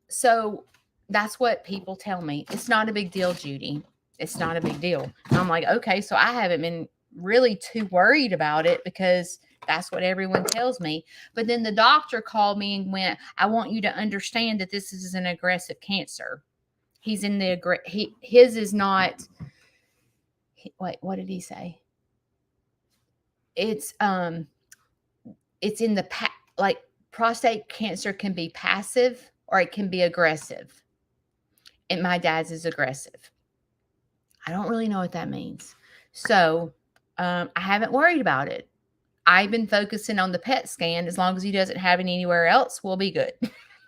So that's what people tell me. It's not a big deal, Judy. It's not a big deal. And I'm like, okay, so I haven't been really too worried about it because that's what everyone tells me. But then the doctor called me and went, I want you to understand that this is an aggressive cancer. He's in the his is not. Wait, what did he say? It's it's in the like prostate cancer can be passive or it can be aggressive. And my dad's is aggressive. I don't really know what that means. So I haven't worried about it. I've been focusing on the PET scan. As long as he doesn't have it anywhere else, we'll be good.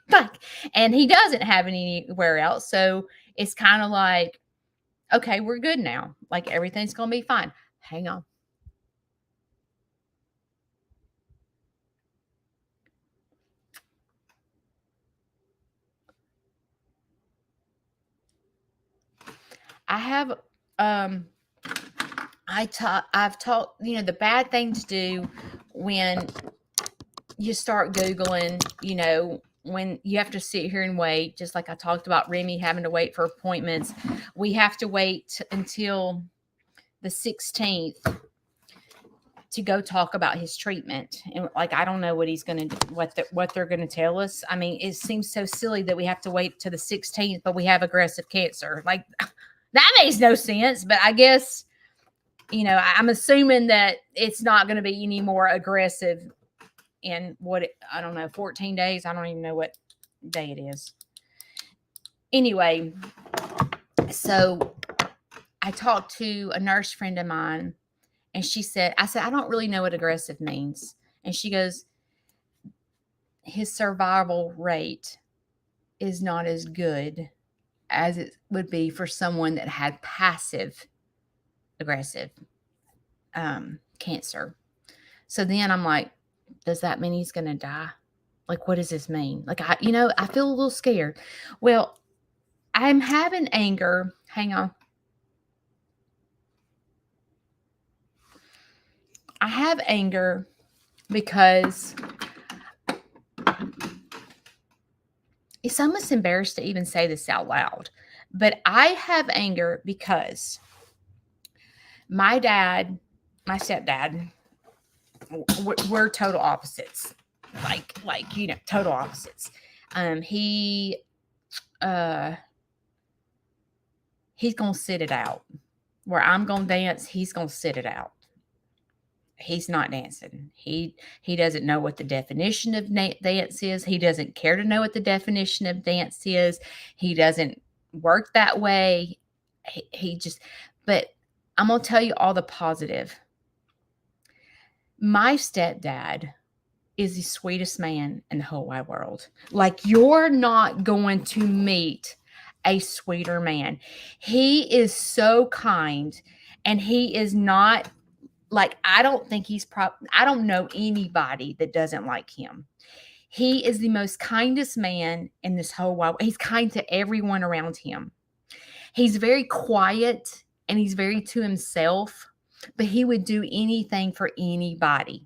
Like, and he doesn't have it anywhere else. So it's kind of like, okay, we're good now. Like everything's going to be fine. Hang on. I have I've taught, the bad thing to do when you start Googling, when you have to sit here and wait, just like I talked about Remy having to wait for appointments. We have to wait until the 16th to go talk about his treatment. And like, I don't know what he's going to do, what they're going to tell us. I mean, it seems so silly that we have to wait to the 16th, but we have aggressive cancer. Like, that makes no sense, but I guess, I'm assuming that it's not going to be any more aggressive in I don't know, 14 days. I don't even know what day it is. Anyway, so I talked to a nurse friend of mine, and I said, I don't really know what aggressive means. And she goes, his survival rate is not as good as it would be for someone that had passive aggressive cancer. So then I'm like, does that mean he's going to die? Like, what does this mean? Like, I feel a little scared. Well, I'm having anger. Hang on. I have anger because it's almost embarrassed to even say this out loud, but I have anger because my stepdad, we're total opposites. Like, total opposites. He's gonna sit it out. Where I'm gonna dance, he's gonna sit it out. He's not dancing. He doesn't know what the definition of dance is. He doesn't care to know what the definition of dance is. He doesn't work that way. He just, but I'm going to tell you all the positive. My stepdad is the sweetest man in the whole wide world. Like, you're not going to meet a sweeter man. He is so kind, and he is not like, I don't think I don't know anybody that doesn't like him. He is the most kindest man in this whole world. He's kind to everyone around him. He's very quiet and he's very to himself, but he would do anything for anybody.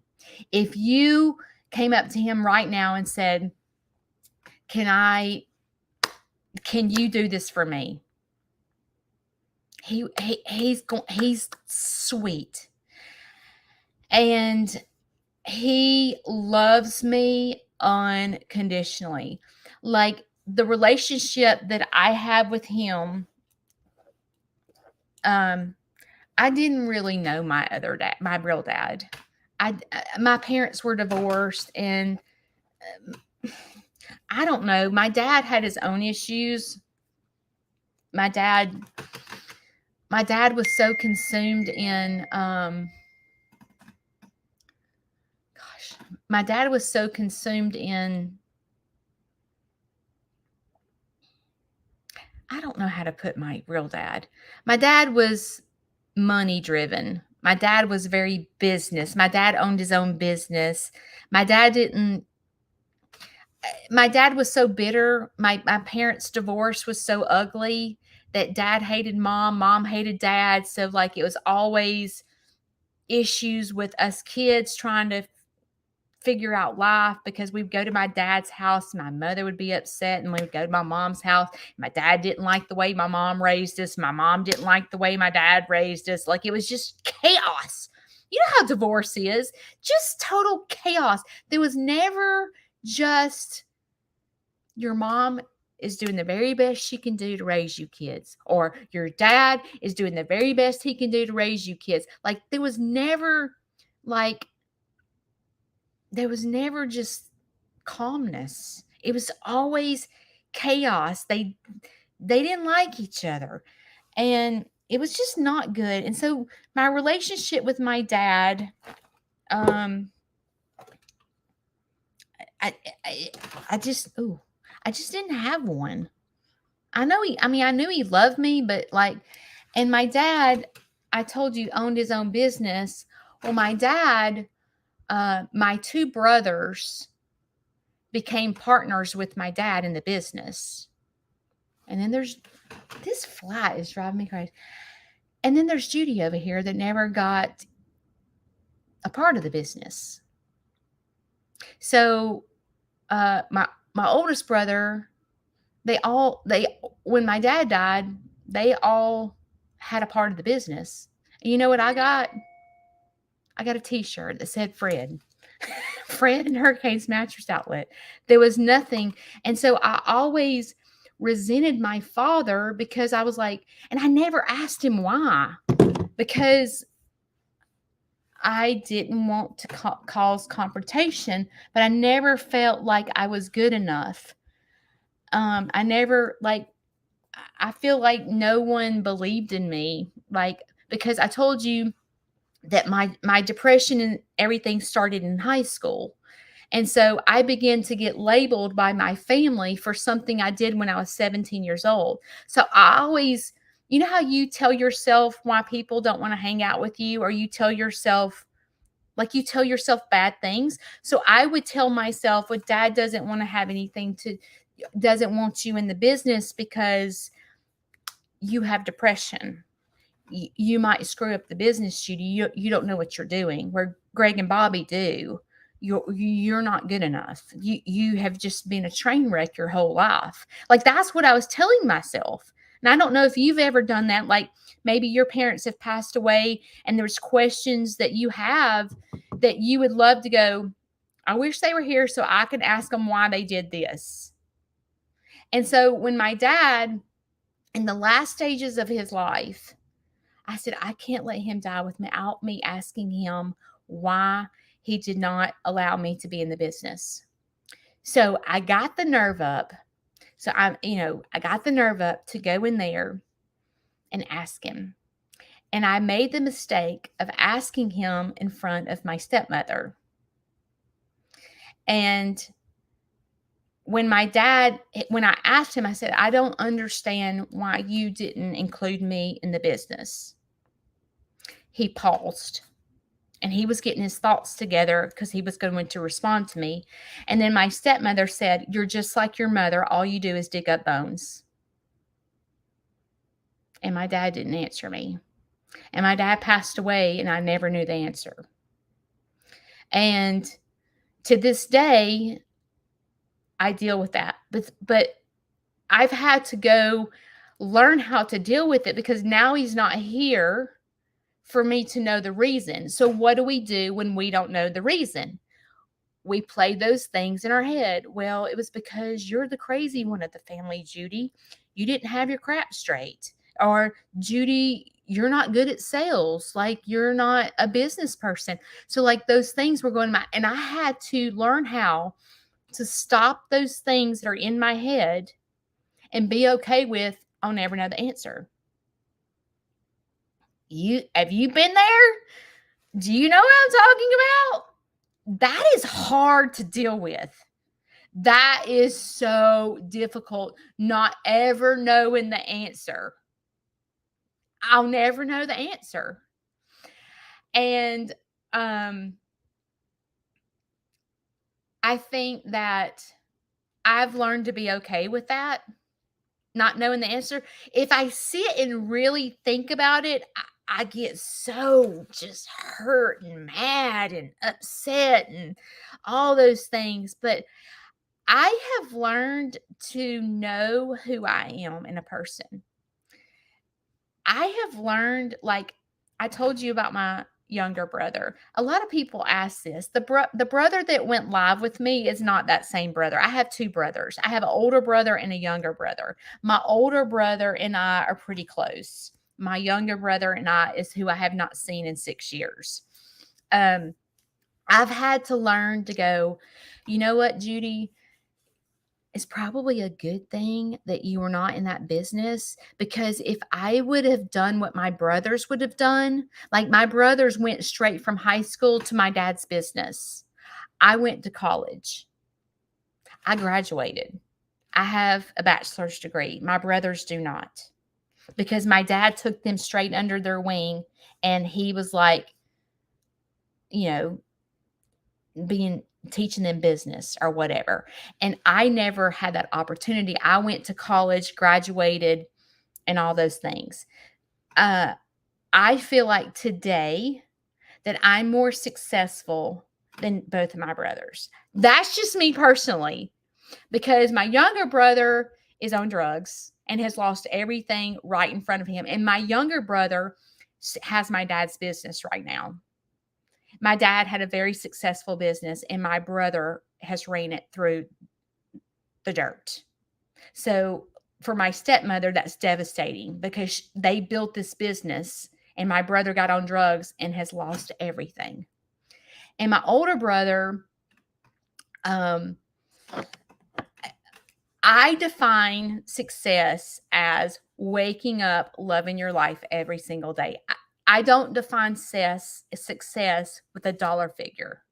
If you came up to him right now and said, can you do this for me? He's sweet. And he loves me unconditionally. Like, the relationship that I have with him, I didn't really know my other dad, my real dad. My parents were divorced, and I don't know. My dad had his own issues. My dad was so consumed in my dad was so consumed in, I don't know how to put my real dad. My dad was money driven. My dad was very business. My dad owned his own business. My dad didn't my dad was so bitter. My parents' divorce was so ugly that dad hated mom, mom hated dad. So like it was always issues with us kids trying to figure out life because we'd go to my dad's house. My mother would be upset, and we would go to my mom's house. My dad didn't like the way my mom raised us. My mom didn't like the way my dad raised us. Like it was just chaos. You know how divorce is, just total chaos. There was never just your mom is doing the very best she can do to raise you kids, or your dad is doing the very best he can do to raise you kids. Like like there was never just calmness. It was always chaos. They didn't like each other, and it was just not good. And so my relationship with my dad, um I I, I just I just didn't have one. I knew he loved me, but like, and my dad, I told you, owned his own business. Well, my dad, my two brothers became partners with my dad in the business. And then there's this flat is driving me crazy. And then there's Judy over here that never got a part of the business. So my oldest brother, they when my dad died, they all had a part of the business. And you know what I got? I got a T-shirt that said Fred. Fred and Hurricanes Mattress Outlet. There was nothing. And so I always resented my father because I was like, and I never asked him why, because I didn't want to cause confrontation, but I never felt like I was good enough. I never like, I feel like no one believed in me, like, because I told you that my depression and everything started in high school. And so I began to get labeled by my family for something I did when I was 17 years old. So I always, you know how you tell yourself why people don't want to hang out with you, or you tell yourself, like you tell yourself bad things. So I would tell myself, well, dad doesn't want to have anything to, doesn't want you in the business because you have depression. You might screw up the business, Judy. You don't know what you're doing. Where Greg and Bobby do. You're not good enough. You have just been a train wreck your whole life. Like that's what I was telling myself. And I don't know if you've ever done that. Like maybe your parents have passed away, and there's questions that you have that you would love to go, I wish they were here so I could ask them why they did this. And so when my dad, in the last stages of his life, I said, I can't let him die without me asking him why he did not allow me to be in the business. So I got the nerve up. I got the nerve up to go in there and ask him. And I made the mistake of asking him in front of my stepmother. And when I asked him, I said, I don't understand why you didn't include me in the business. He paused, and he was getting his thoughts together because he was going to respond to me. And then my stepmother said, you're just like your mother. All you do is dig up bones. And my dad didn't answer me. And my dad passed away, and I never knew the answer. And to this day, I deal with that. But I've had to go learn how to deal with it because now he's not here for me to know the reason. So what do we do when we don't know the reason? We play those things in our head. Well, it was because you're the crazy one of the family, Judy. You didn't have your crap straight. Or, Judy, you're not good at sales. Like, you're not a business person. So, like, those things were going to my, and I had to learn how to stop those things that are in my head and be okay with, I'll never know the answer. Have you been there? Do you know what I'm talking about? That is hard to deal with. That is so difficult, not ever knowing the answer. I'll never know the answer. And I think that I've learned to be okay with that, not knowing the answer. If I sit and really think about it, I get so just hurt and mad and upset and all those things. But I have learned to know who I am in a person. I have learned, like I told you about my younger brother. A lot of people ask this. The brother that went live with me is not that same brother. I have two brothers. I have an older brother and a younger brother. My older brother and I are pretty close. My younger brother and I is who I have not seen in 6 years. Um, I've had to learn to go, you know what, Judy? It's probably a good thing that you were not in that business, because if I would have done what my brothers would have done, like my brothers went straight from high school to my dad's business. I went to college. I graduated. I have a bachelor's degree. My brothers do not, because my dad took them straight under their wing, and he was like, you know, being teaching them business or whatever. And I never had that opportunity. I went to college, graduated, and all those things. Uh, I feel like today that I'm more successful than both of my brothers. That's just me personally, because my younger brother is on drugs and has lost everything right in front of him. And my younger brother has my dad's business right now. My dad had a very successful business, and my brother has ran it through the dirt. So for my stepmother, that's devastating, because they built this business and my brother got on drugs and has lost everything. And my older brother, um, I define success as waking up, loving your life every single day. I don't define success with a dollar figure.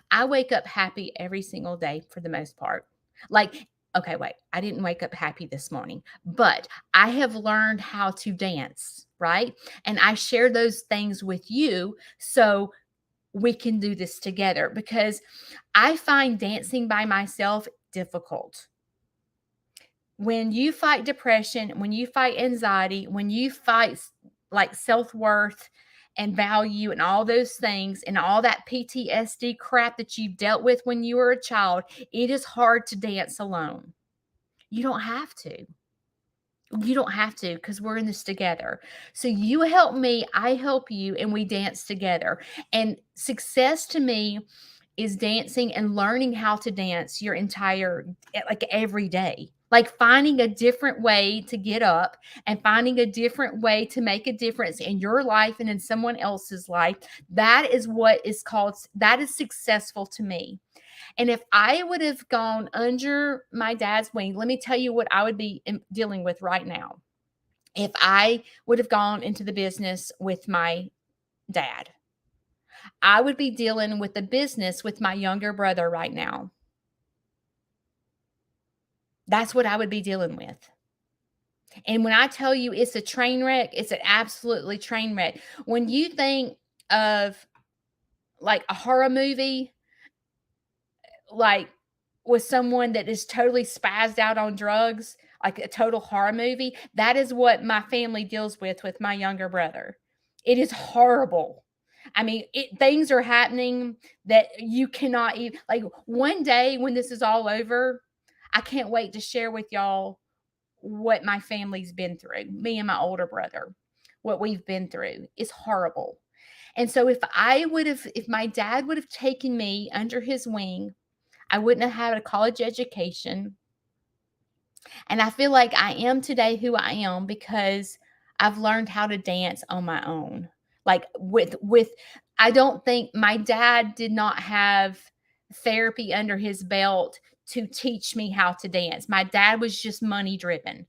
I wake up happy every single day for the most part. Like, okay, wait, I didn't wake up happy this morning, but I have learned how to dance, right? And I share those things with you so we can do this together, because I find dancing by myself difficult. When you fight depression, when you fight anxiety, when you fight like self-worth and value and all those things and all that PTSD crap that you've dealt with when you were a child, it is hard to dance alone. You don't have to. You don't have to, because we're in this together. So you help me, I help you, and we dance together. And success to me is dancing and learning how to dance your entire, like every day. Like finding a different way to get up and finding a different way to make a difference in your life and in someone else's life. That is what is called, that is successful to me. And if I would have gone under my dad's wing, let me tell you what I would be dealing with right now. If I would have gone into the business with my dad, I would be dealing with the business with my younger brother right now. That's what I would be dealing with. And when I tell you it's a train wreck, it's an absolutely train wreck. When you think of like a horror movie, like with someone that is totally spazzed out on drugs, like a total horror movie, that is what my family deals with my younger brother. It is horrible. I mean, things are happening that you cannot even, like one day when this is all over, I can't wait to share with y'all what my family's been through, me and my older brother, what we've been through is horrible. And so if my dad would have taken me under his wing, I wouldn't have had a college education. And I feel like I am today who I am because I've learned how to dance on my own. Like with I don't think my dad did not have therapy under his belt to teach me how to dance. My dad was just money driven.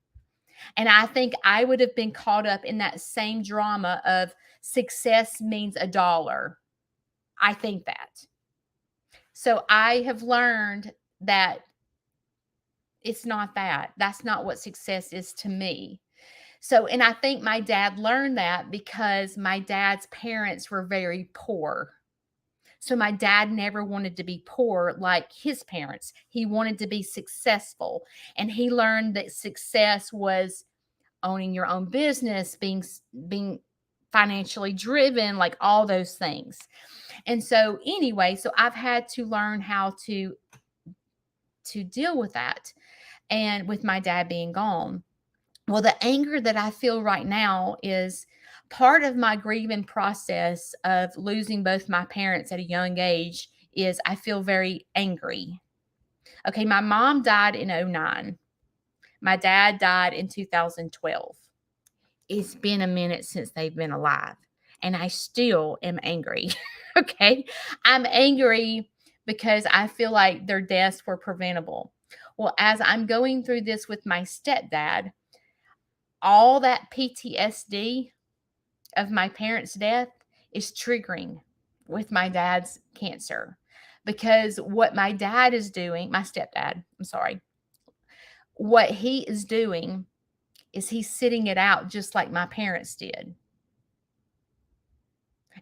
And I think I would have been caught up in that same drama of success means a dollar. I think that. So I have learned that it's not that. That's not what success is to me. So, and I think my dad learned that because my dad's parents were very poor. So my dad never wanted to be poor like his parents. He wanted to be successful. And he learned that success was owning your own business, being financially driven, like all those things. And so anyway, so I've had to learn how to deal with that, and with my dad being gone. Well, the anger that I feel right now is part of my grieving process of losing both my parents at a young age. Is I feel very angry. Okay, my mom died in '09. My dad died in 2012. It's been a minute since they've been alive, and I still am angry. Okay, I'm angry because I feel like their deaths were preventable. Well, as I'm going through this with my stepdad, all that PTSD of my parents' death is triggering with my dad's cancer, because what my dad is doing, my stepdad, I'm sorry, what he is doing is he's sitting it out just like my parents did.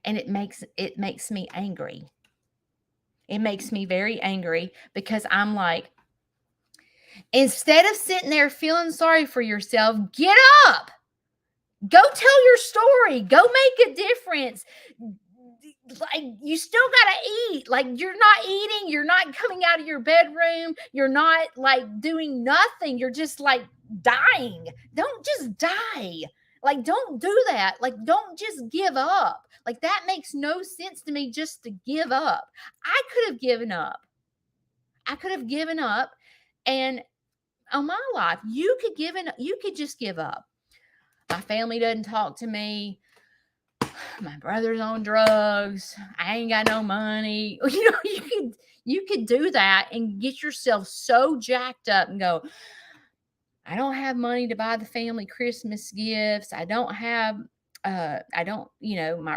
And it makes me angry. It makes me very angry because I'm like, instead of sitting there feeling sorry for yourself, get up. Go tell your story. Go make a difference. Like, you still got to eat. Like, you're not eating. You're not coming out of your bedroom. You're not like doing nothing. You're just like dying. Don't just die. Like, don't do that. Like, don't just give up. Like, that makes no sense to me, just to give up. I could have given up. I could have given up. And on my life, you could just give up. My family doesn't talk to me. My brother's on drugs. I ain't got no money. You could do that and get yourself so jacked up and go, I don't have money to buy the family Christmas gifts. My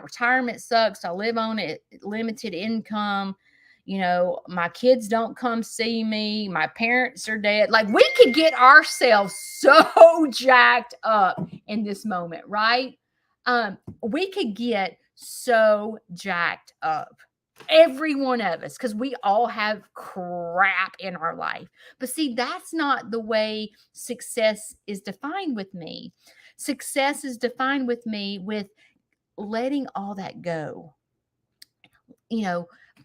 retirement sucks. I live on it, limited income. My kids don't come see me. My parents are dead. Like, we could get ourselves so jacked up in this moment, right? We could get so jacked up. Every one of us, because we all have crap in our life. But see, that's not the way success is defined with me. Success is defined with me with letting all that go.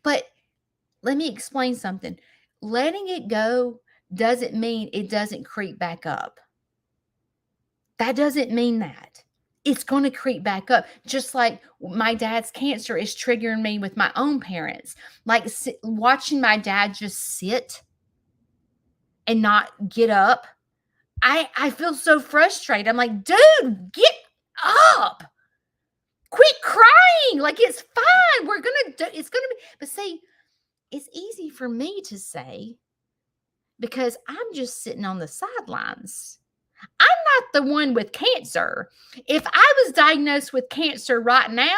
But let me explain something. Letting it go doesn't mean it doesn't creep back up. That doesn't mean that. It's going to creep back up. Just like my dad's cancer is triggering me with my own parents. Like, watching my dad just sit and not get up. I feel so frustrated. I'm like, dude, get up. Quit crying. Like, it's fine. It's going to be. But see, it's easy for me to say because I'm just sitting on the sidelines. I'm not the one with cancer. If I was diagnosed with cancer right now,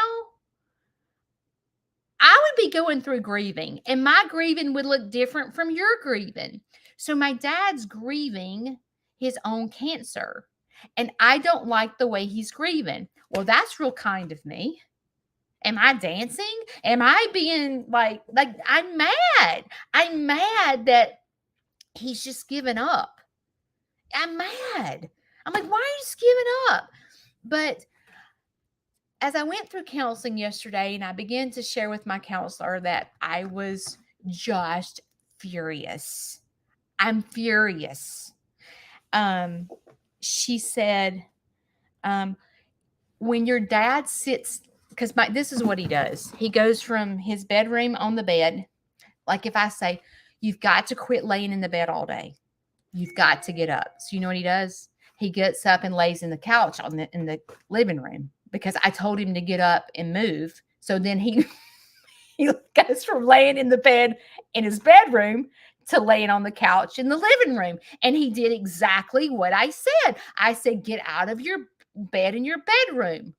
I would be going through grieving, and my grieving would look different from your grieving. So my dad's grieving his own cancer, and I don't like the way he's grieving. Well, that's real kind of me. Am I dancing? Am I being like I'm mad? I'm mad that he's just given up. I'm mad. I'm like, why are you just giving up? But as I went through counseling yesterday, and I began to share with my counselor that I was just furious. I'm furious. She said, when your dad sits, because this is what he does. He goes from his bedroom on the bed. Like, if I say, you've got to quit laying in the bed all day. You've got to get up. So you know what he does? He gets up and lays in the couch in the living room, because I told him to get up and move. So then he goes from laying in the bed in his bedroom to laying on the couch in the living room. And he did exactly what I said. I said, get out of your bed in your bedroom.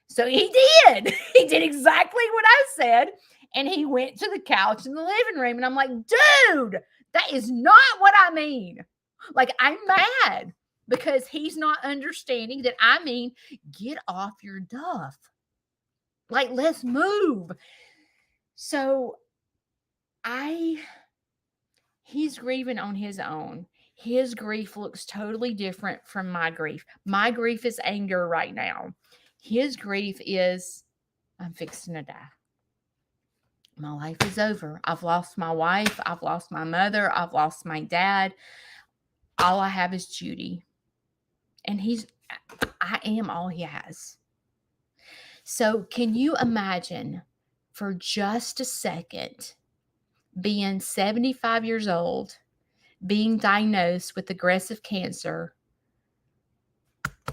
So he did. He did exactly what I said. And he went to the couch in the living room. And I'm like, dude, that is not what I mean. Like, I'm mad because he's not understanding that I mean, get off your duff. Like, let's move. So I he's grieving on his own. His grief looks totally different from my grief. My grief is anger right now. His grief is I'm fixing to die. My life is over. I've lost my wife. I've lost my mother. I've lost my dad. All I have is Judy. And I am all he has. So, can you imagine for just a second being 75 years old, being diagnosed with aggressive cancer?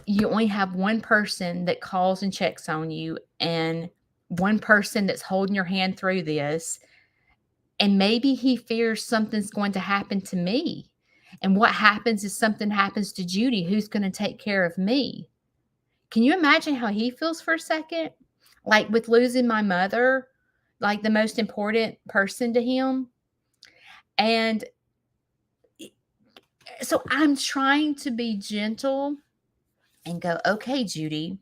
You only have one person that calls and checks on you, and one person that's holding your hand through this. And maybe he fears something's going to happen to me. And what happens is something happens to Judy, who's going to take care of me. Can you imagine how he feels for a second? Like with losing my mother, like the most important person to him. And so I'm trying to be gentle and go, okay, Judy,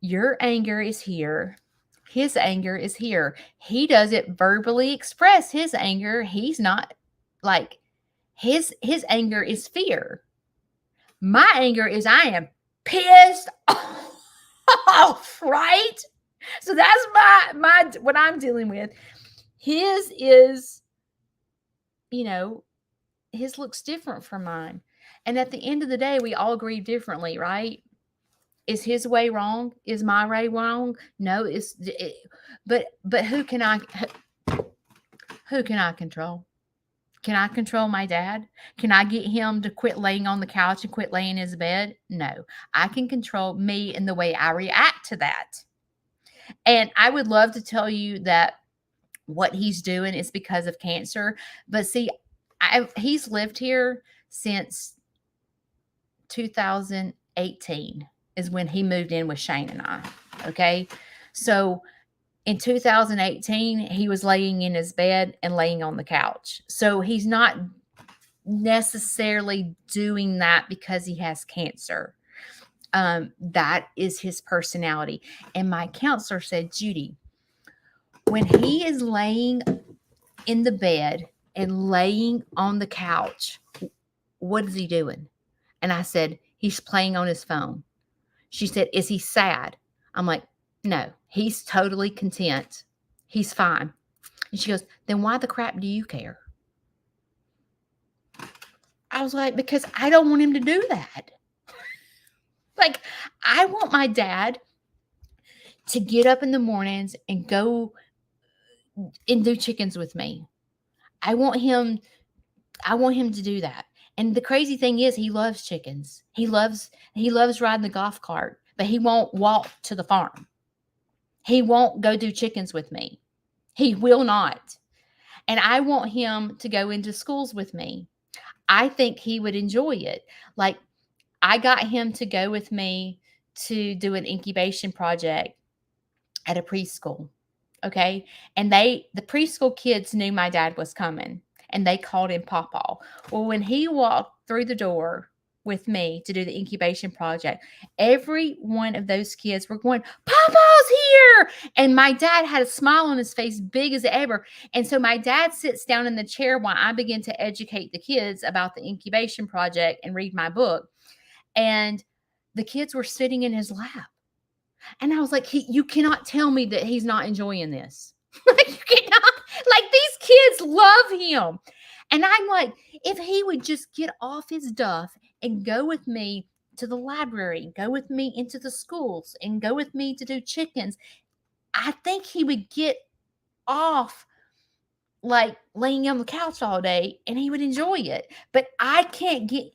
your anger is here. His anger is here. He doesn't verbally express his anger. He's not like his anger is fear. My anger is I am pissed off, right? So that's my what I'm dealing with. His is, you know, his looks different from mine. And at the end of the day, we all grieve differently, right? Is his way wrong? Is my way wrong? No, but who can I control? Can I control my dad? Can I get him to quit laying on the couch and quit laying in his bed? No. I can control me and the way I react to that. And I would love to tell you that what he's doing is because of cancer. But see, he's lived here since 2018 is when he moved in with Shane and I. Okay. So in 2018, he was laying in his bed and laying on the couch. So he's not necessarily doing that because he has cancer. That is his personality. And my counselor said, Judy, when he is laying in the bed and laying on the couch, what is he doing? And I said, he's playing on his phone. She said, is he sad? I'm like, no, he's totally content. He's fine. And she goes, then why the crap do you care? I was like, because I don't want him to do that. Like, I want my dad to get up in the mornings and go and do chickens with me. I want him to do that. And the crazy thing is he loves chickens. He loves riding the golf cart, but he won't walk to the farm. He won't go do chickens with me. He will not. And I want him to go into schools with me. I think he would enjoy it. Like, I got him to go with me to do an incubation project at a preschool. Okay. And the preschool kids knew my dad was coming and they called him Pawpaw. Well, when he walked through the door with me to do the incubation project, every one of those kids were going, Pawpaw's here. And my dad had a smile on his face, big as ever. And so my dad sits down in the chair while I begin to educate the kids about the incubation project and read my book. And the kids were sitting in his lap. And I was like, you cannot tell me that he's not enjoying this. Like, you cannot, like, these kids love him. And I'm like, if he would just get off his duff and go with me to the library, go with me into the schools, and go with me to do chickens, I think he would get off like laying on the couch all day and he would enjoy it. But I can't get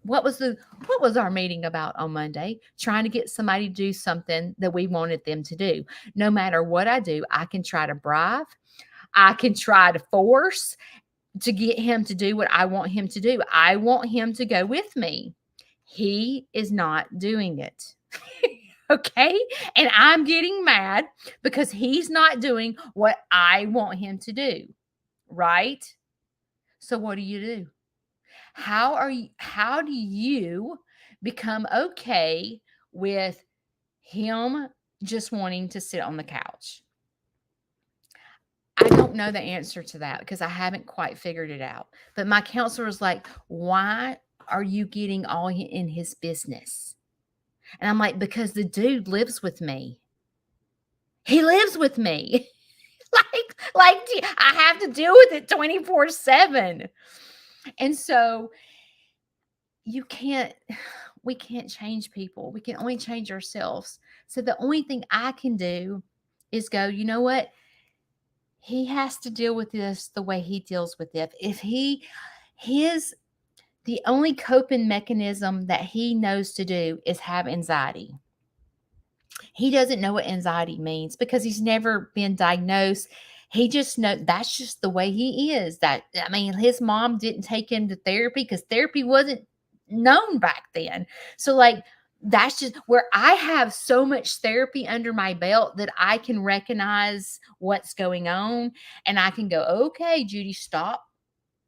what was our meeting about on Monday? Trying to get somebody to do something that we wanted them to do. No matter what I do, I can try to bribe, I can try to force to get him to do what I want him to do. I want him to go with me. He is not doing it. Okay? And I'm getting mad because he's not doing what I want him to do. Right? So what do you do? How do you become okay with him just wanting to sit on the couch? don't know the answer to that because I haven't quite figured it out. But my counselor was like, why are you getting all in his business? And I'm like, because the dude lives with me. He lives with me. I have to deal with it 24/7. And so you can't we can't change people. We can only change ourselves. So the only thing I can do is go, you know what? He has to deal with this the way he deals with it. If he his the only coping mechanism that he knows to do is have anxiety. He doesn't know what anxiety means because he's never been diagnosed. He just know that's just the way he is. That I mean, his mom didn't take him to therapy because therapy wasn't known back then. So like that's just where I have so much therapy under my belt that I can recognize what's going on and I can go, okay, Judy, stop,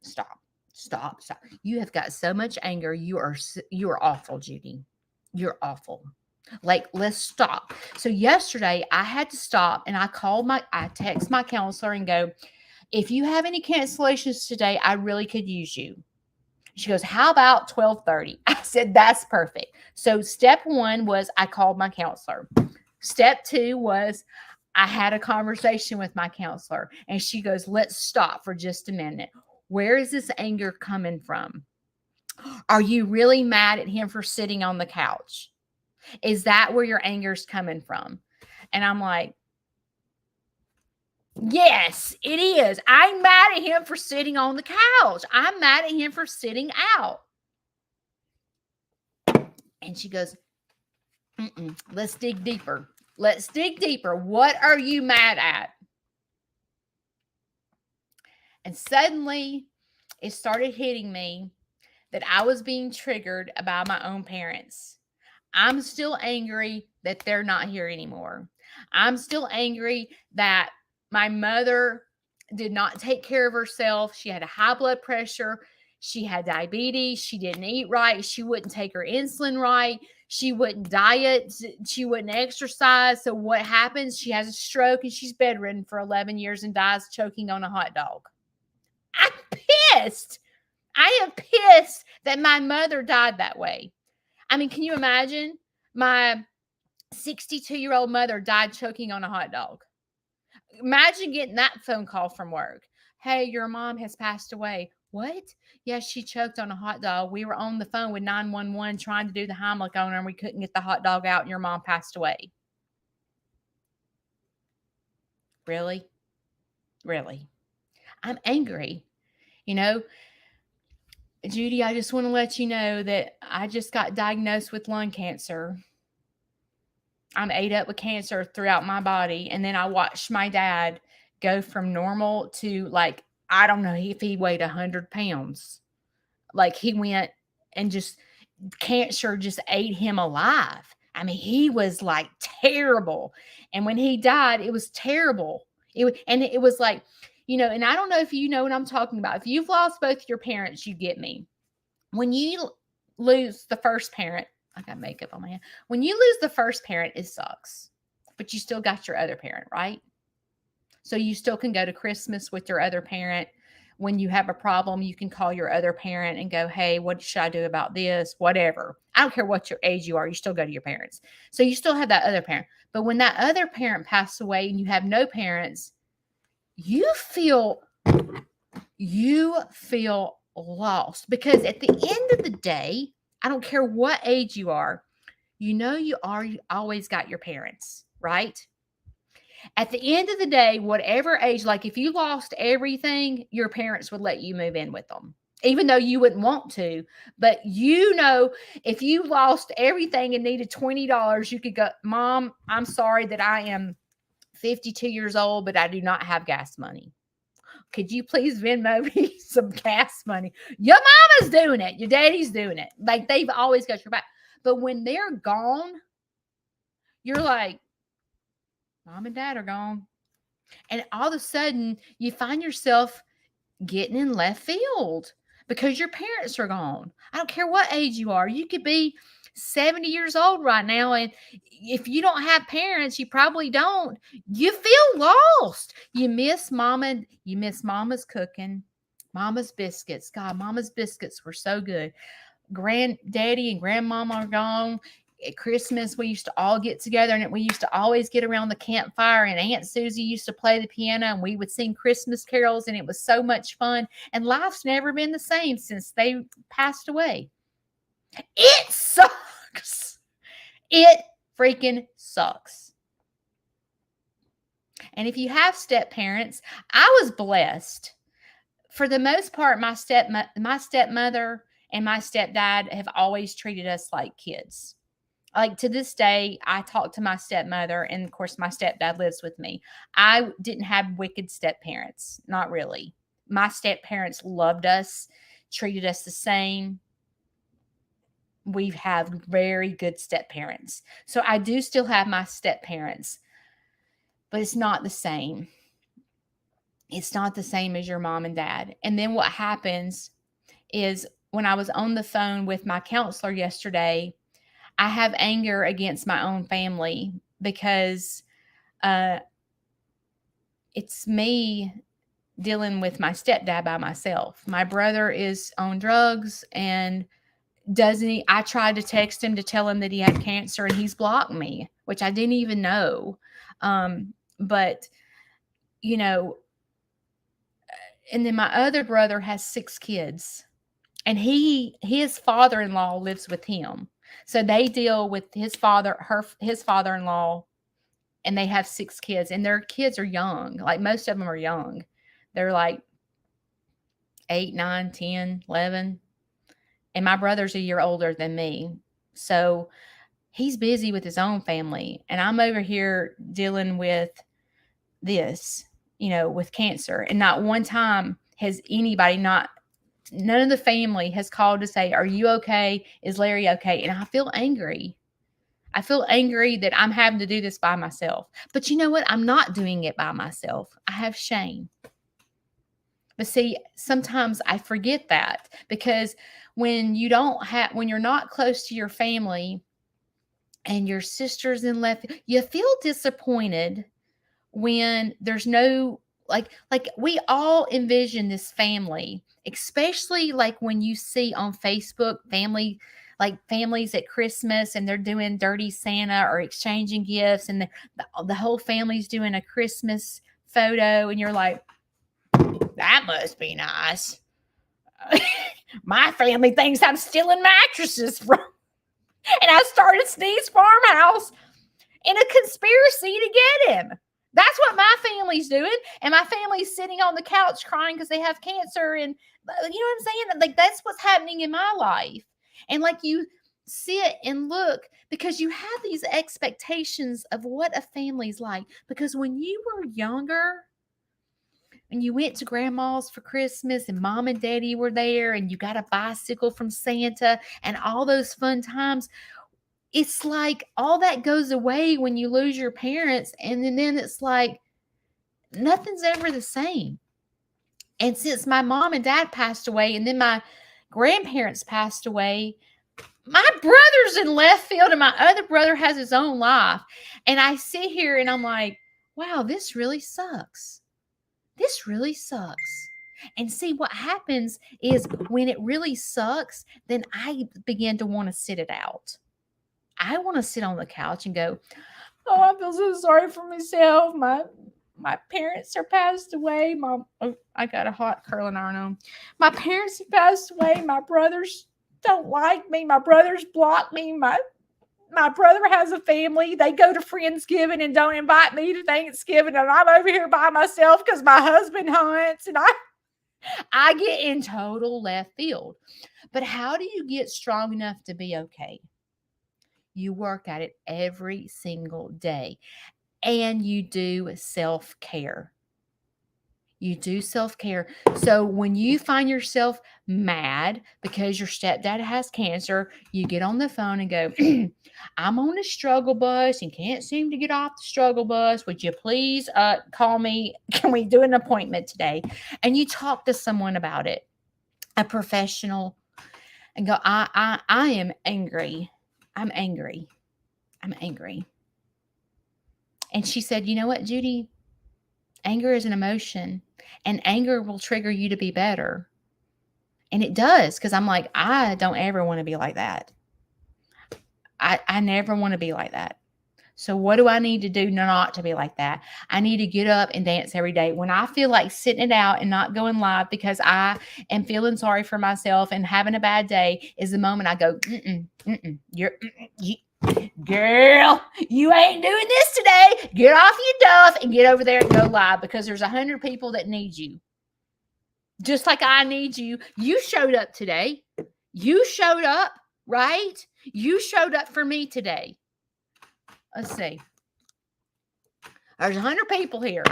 stop, stop, stop. You have got so much anger. You are awful, Judy. You're awful. Like, let's stop. So yesterday I had to stop and I text my counselor and go, if you have any cancellations today, I really could use you. She goes, how about 12:30? I said, that's perfect. So step 1 was I called my counselor. Step 2 was I had a conversation with my counselor and she goes, let's stop for just a minute. Where is this anger coming from? Are you really mad at him for sitting on the couch? Is that where your anger's coming from? And I'm like, yes, it is. I'm mad at him for sitting on the couch. I'm mad at him for sitting out. And she goes, let's dig deeper. Let's dig deeper. What are you mad at? And suddenly it started hitting me that I was being triggered by my own parents. I'm still angry that they're not here anymore. I'm still angry that my mother did not take care of herself. She had a high blood pressure. She had diabetes. She didn't eat right. She wouldn't take her insulin right. She wouldn't diet. She wouldn't exercise. So what happens? She has a stroke and she's bedridden for 11 years and dies choking on a hot dog. I'm pissed. I am pissed that my mother died that way. I mean, can you imagine? My 62-year-old mother died choking on a hot dog. Imagine getting that phone call from work. Hey, your mom has passed away. What? Yes, she choked on a hot dog. We were on the phone with 911 trying to do the Heimlich on her and we couldn't get the hot dog out and your mom passed away. Really? Really? I'm angry. You know, Judy, I just want to let you know that I just got diagnosed with lung cancer. I'm ate up with cancer throughout my body. And then I watched my dad go from normal to like, I don't know if he weighed 100 pounds. Like he went and just cancer just ate him alive. I mean, he was like terrible. And when he died, it was terrible. It was like, you know, and I don't know if you know what I'm talking about. If you've lost both your parents, you get me. When you lose the first parent, I got makeup on my hand. When you lose the first parent, it sucks. But you still got your other parent, right? So you still can go to Christmas with your other parent. When you have a problem, you can call your other parent and go, hey, what should I do about this? Whatever. I don't care what your age you are, you still go to your parents. So you still have that other parent. But when that other parent passed away and you have no parents, you feel lost because at the end of the day, I don't care what age you are, you always got your parents, right? At the end of the day, whatever age, like if you lost everything, your parents would let you move in with them, even though you wouldn't want to. But you know, if you lost everything and needed $20, you could go, Mom, I'm sorry that I am 52 years old, but I do not have gas money. Could you please Venmo me some gas money? Your mama's doing it. Your daddy's doing it. Like they've always got your back. But when they're gone, you're like, Mom and Dad are gone. And all of a sudden, you find yourself getting in left field because your parents are gone. I don't care what age you are. You could be 70 years old right now. And if you don't have parents, you probably don't. You feel lost. You miss mama's cooking, mama's biscuits. God, mama's biscuits were so good. Granddaddy and grandmama are gone. At Christmas, we used to all get together and we used to always get around the campfire. And Aunt Susie used to play the piano and we would sing Christmas carols. And it was so much fun. And life's never been the same since they passed away. It sucks. It freaking sucks. And if you have step parents, I was blessed. For the most part, my stepmother and my stepdad have always treated us like kids. Like to this day, I talk to my stepmother, and of course, my stepdad lives with me. I didn't have wicked step parents, not really. My step parents loved us, treated us the same. We have very good step parents. So I do still have my step parents, but it's not the same. It's not the same as your mom and dad. And then what happens is when I was on the phone with my counselor yesterday, I have anger against my own family because it's me dealing with my stepdad by myself. My brother is on drugs and doesn't he? I tried to text him to tell him that he had cancer and he's blocked me, which I didn't even know. But, you know, and then my other brother has 6 kids and his father-in-law lives with him. So they deal with his father-in-law, and they have 6 kids and their kids are young. Like most of them are young. They're like 8, 9, 10, 11. And my brother's a year older than me. So he's busy with his own family. And I'm over here dealing with this, with cancer. And not one time has none of the family has called to say, are you okay? Is Larry okay? And I feel angry. I feel angry that I'm having to do this by myself. But you know what? I'm not doing it by myself. I have shame. But see, sometimes I forget that because when you're not close to your family and your sister's in left, you feel disappointed when there's no, like we all envision this family, especially like when you see on Facebook families at Christmas and they're doing dirty Santa or exchanging gifts and the whole family's doing a Christmas photo and you're like, that must be nice. My family thinks I'm stealing mattresses from, and I started Sneeze Farmhouse in a conspiracy to get him. That's what my family's doing. And my family's sitting on the couch crying because they have cancer. And you know what I'm saying? Like, that's what's happening in my life. And like, you sit and look because you have these expectations of what a family's like. Because when you were younger, and you went to grandma's for Christmas and mom and daddy were there and you got a bicycle from Santa and all those fun times, it's like all that goes away when you lose your parents. And then it's like nothing's ever the same. And since my mom and dad passed away and then my grandparents passed away, my brother's in left field and my other brother has his own life. And I sit here and I'm like, wow, this really sucks. This really sucks. And see, what happens is when it really sucks, then I begin to want to sit it out. I want to sit on the couch and go, oh, I feel so sorry for myself. My parents are passed away. I got a hot curling iron on. My parents have passed away. My brothers don't like me. My brothers block me. My brother has a family. They go to Friendsgiving and don't invite me to Thanksgiving. And I'm over here by myself because my husband hunts. And I get in total left field. But how do you get strong enough to be okay? You work at it every single day. And you do self-care. You do self-care. So when you find yourself mad because your stepdad has cancer, you get on the phone and go, I'm on a struggle bus and can't seem to get off the struggle bus. Would you please call me? Can we do an appointment today? And you talk to someone about it, a professional, and go, I am angry. I'm angry. I'm angry. And she said, you know what, Judy? Anger is an emotion, and anger will trigger you to be better. And it does, because I'm like, I don't ever want to be like that. I never want to be like that. So what do I need to do not to be like that? I need to get up and dance every day. When I feel like sitting it out and not going live because I am feeling sorry for myself and having a bad day is the moment I go, girl, you ain't doing this today. Get off your duff and get over there and go live, because there's 100 people that need you. Just like I need you. You showed up today. You showed up, right? You showed up for me today. Let's see. There's 100 people here,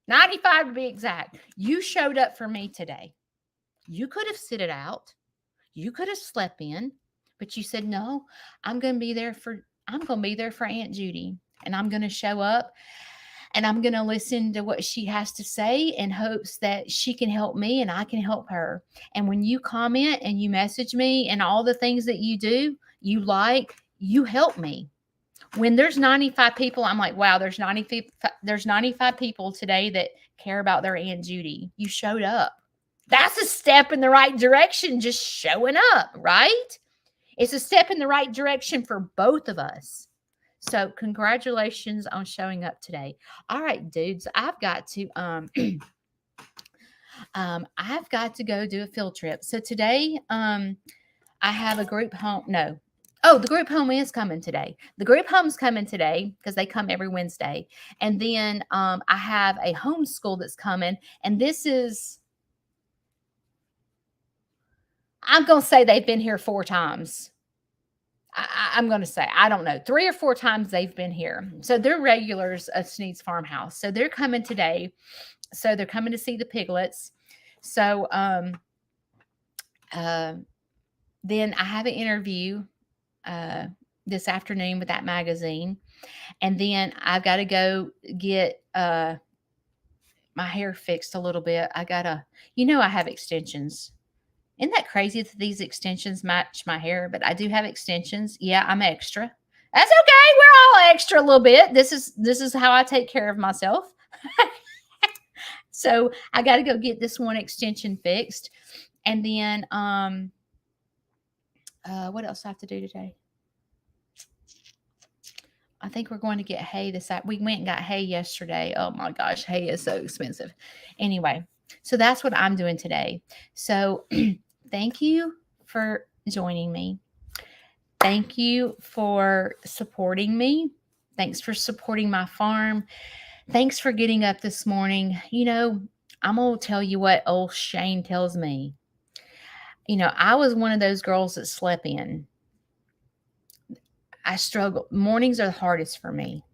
95 to be exact. You showed up for me today. You could have sit it out. You could have slept in, but you said, no, I'm going to be there for Aunt Judy, and I'm going to show up, and I'm going to listen to what she has to say in hopes that she can help me and I can help her. And when you comment and you message me and all the things that you do, you help me. When there's 95 people, I'm like, wow, there's 95 people today that care about their Aunt Judy. You showed up. That's a step in the right direction, just showing up, right? It's a step in the right direction for both of us. So congratulations on showing up today. All right, dudes, I've got to I've got to go do a field trip. So today I have a group home. No. Oh, the group home is coming today. The group home's coming today because they come every Wednesday. And then I have a homeschool that's coming. And this is, I'm going to say they've been here 4 times. I'm going to say, I don't know, 3 or 4 times they've been here. So they're regulars of Sneed's Farmhouse. So they're coming today. So they're coming to see the piglets. So then I have an interview this afternoon with that magazine. And then I've got to go get my hair fixed a little bit. I have extensions. Isn't that crazy that these extensions match my hair? But I do have extensions. Yeah, I'm extra. That's okay. We're all extra a little bit. This is how I take care of myself. So I got to go get this one extension fixed. And then what else do I have to do today? I think we're going to get hay we went and got hay yesterday. Oh my gosh, hay is so expensive. Anyway, so that's what I'm doing today. So thank you for joining me. Thank you for supporting me. Thanks for supporting my farm. Thanks for getting up this morning. I'm going to tell you what old Shane tells me. I was one of those girls that slept in. I struggle. Mornings are the hardest for me.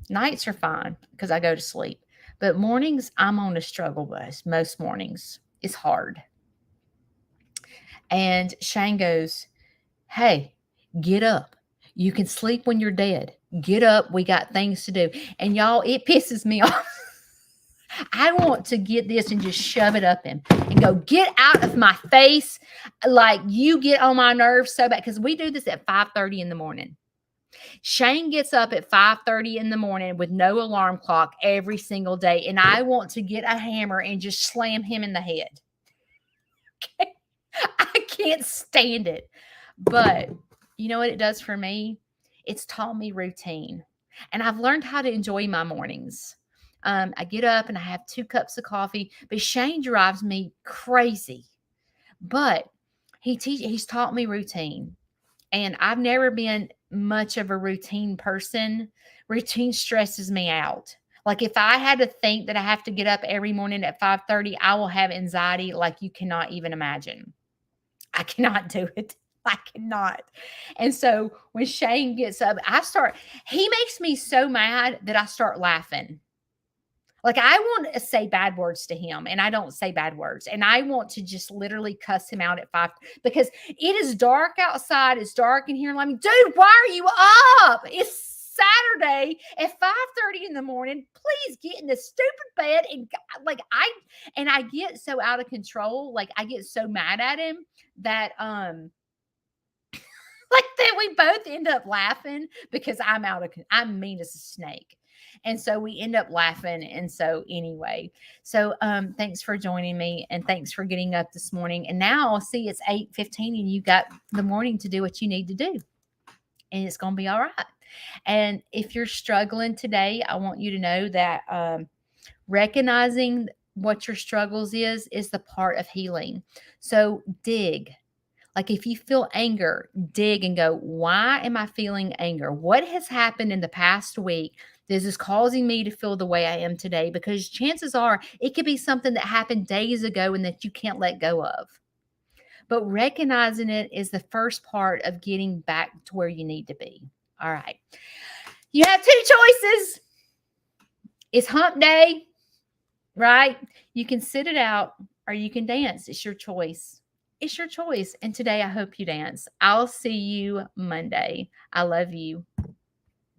Nights are fine because I go to sleep. But mornings, I'm on a struggle bus. Most mornings. It's hard. And Shane goes, hey, get up. You can sleep when you're dead. Get up. We got things to do. And y'all, it pisses me off. I want to get this and just shove it up him and go, get out of my face. Like, you get on my nerves so bad. Because we do this at 5:30 in the morning. Shane gets up at 5:30 in the morning with no alarm clock every single day. And I want to get a hammer and just slam him in the head. Okay? I can't stand it. But you know what it does for me? It's taught me routine. And I've learned how to enjoy my mornings. I get up and I have 2 cups of coffee. But Shane drives me crazy. But he's taught me routine. And I've never been much of a routine person. Routine stresses me out. Like, if I had to think that I have to get up every morning at 5:30, I will have anxiety like you cannot even imagine. I cannot do it. I cannot. And so when Shane gets up, he makes me so mad that I start laughing. Like, I want to say bad words to him, and I don't say bad words. And I want to just literally cuss him out at 5 because it is dark outside. It's dark in here. And I'm like, dude, why are you up? It's Saturday at 5:30 in the morning. Please get in this stupid bed. And I get so out of control. Like, I get so mad at him that Like that, we both end up laughing because I'm mean as a snake. And so we end up laughing. And so anyway, so thanks for joining me and thanks for getting up this morning. And now see it's 8:15 and you got the morning to do what you need to do. And it's gonna be all right. And if you're struggling today, I want you to know that recognizing what your struggles is the part of healing. So dig. Like if you feel anger, dig and go, why am I feeling anger? What has happened in the past week that is causing me to feel the way I am today? Because chances are it could be something that happened days ago and that you can't let go of. But recognizing it is the first part of getting back to where you need to be. All right. You have two choices. It's hump day, right? You can sit it out or you can dance. It's your choice. It's your choice. And today I hope you dance. I'll see you Monday. I love you.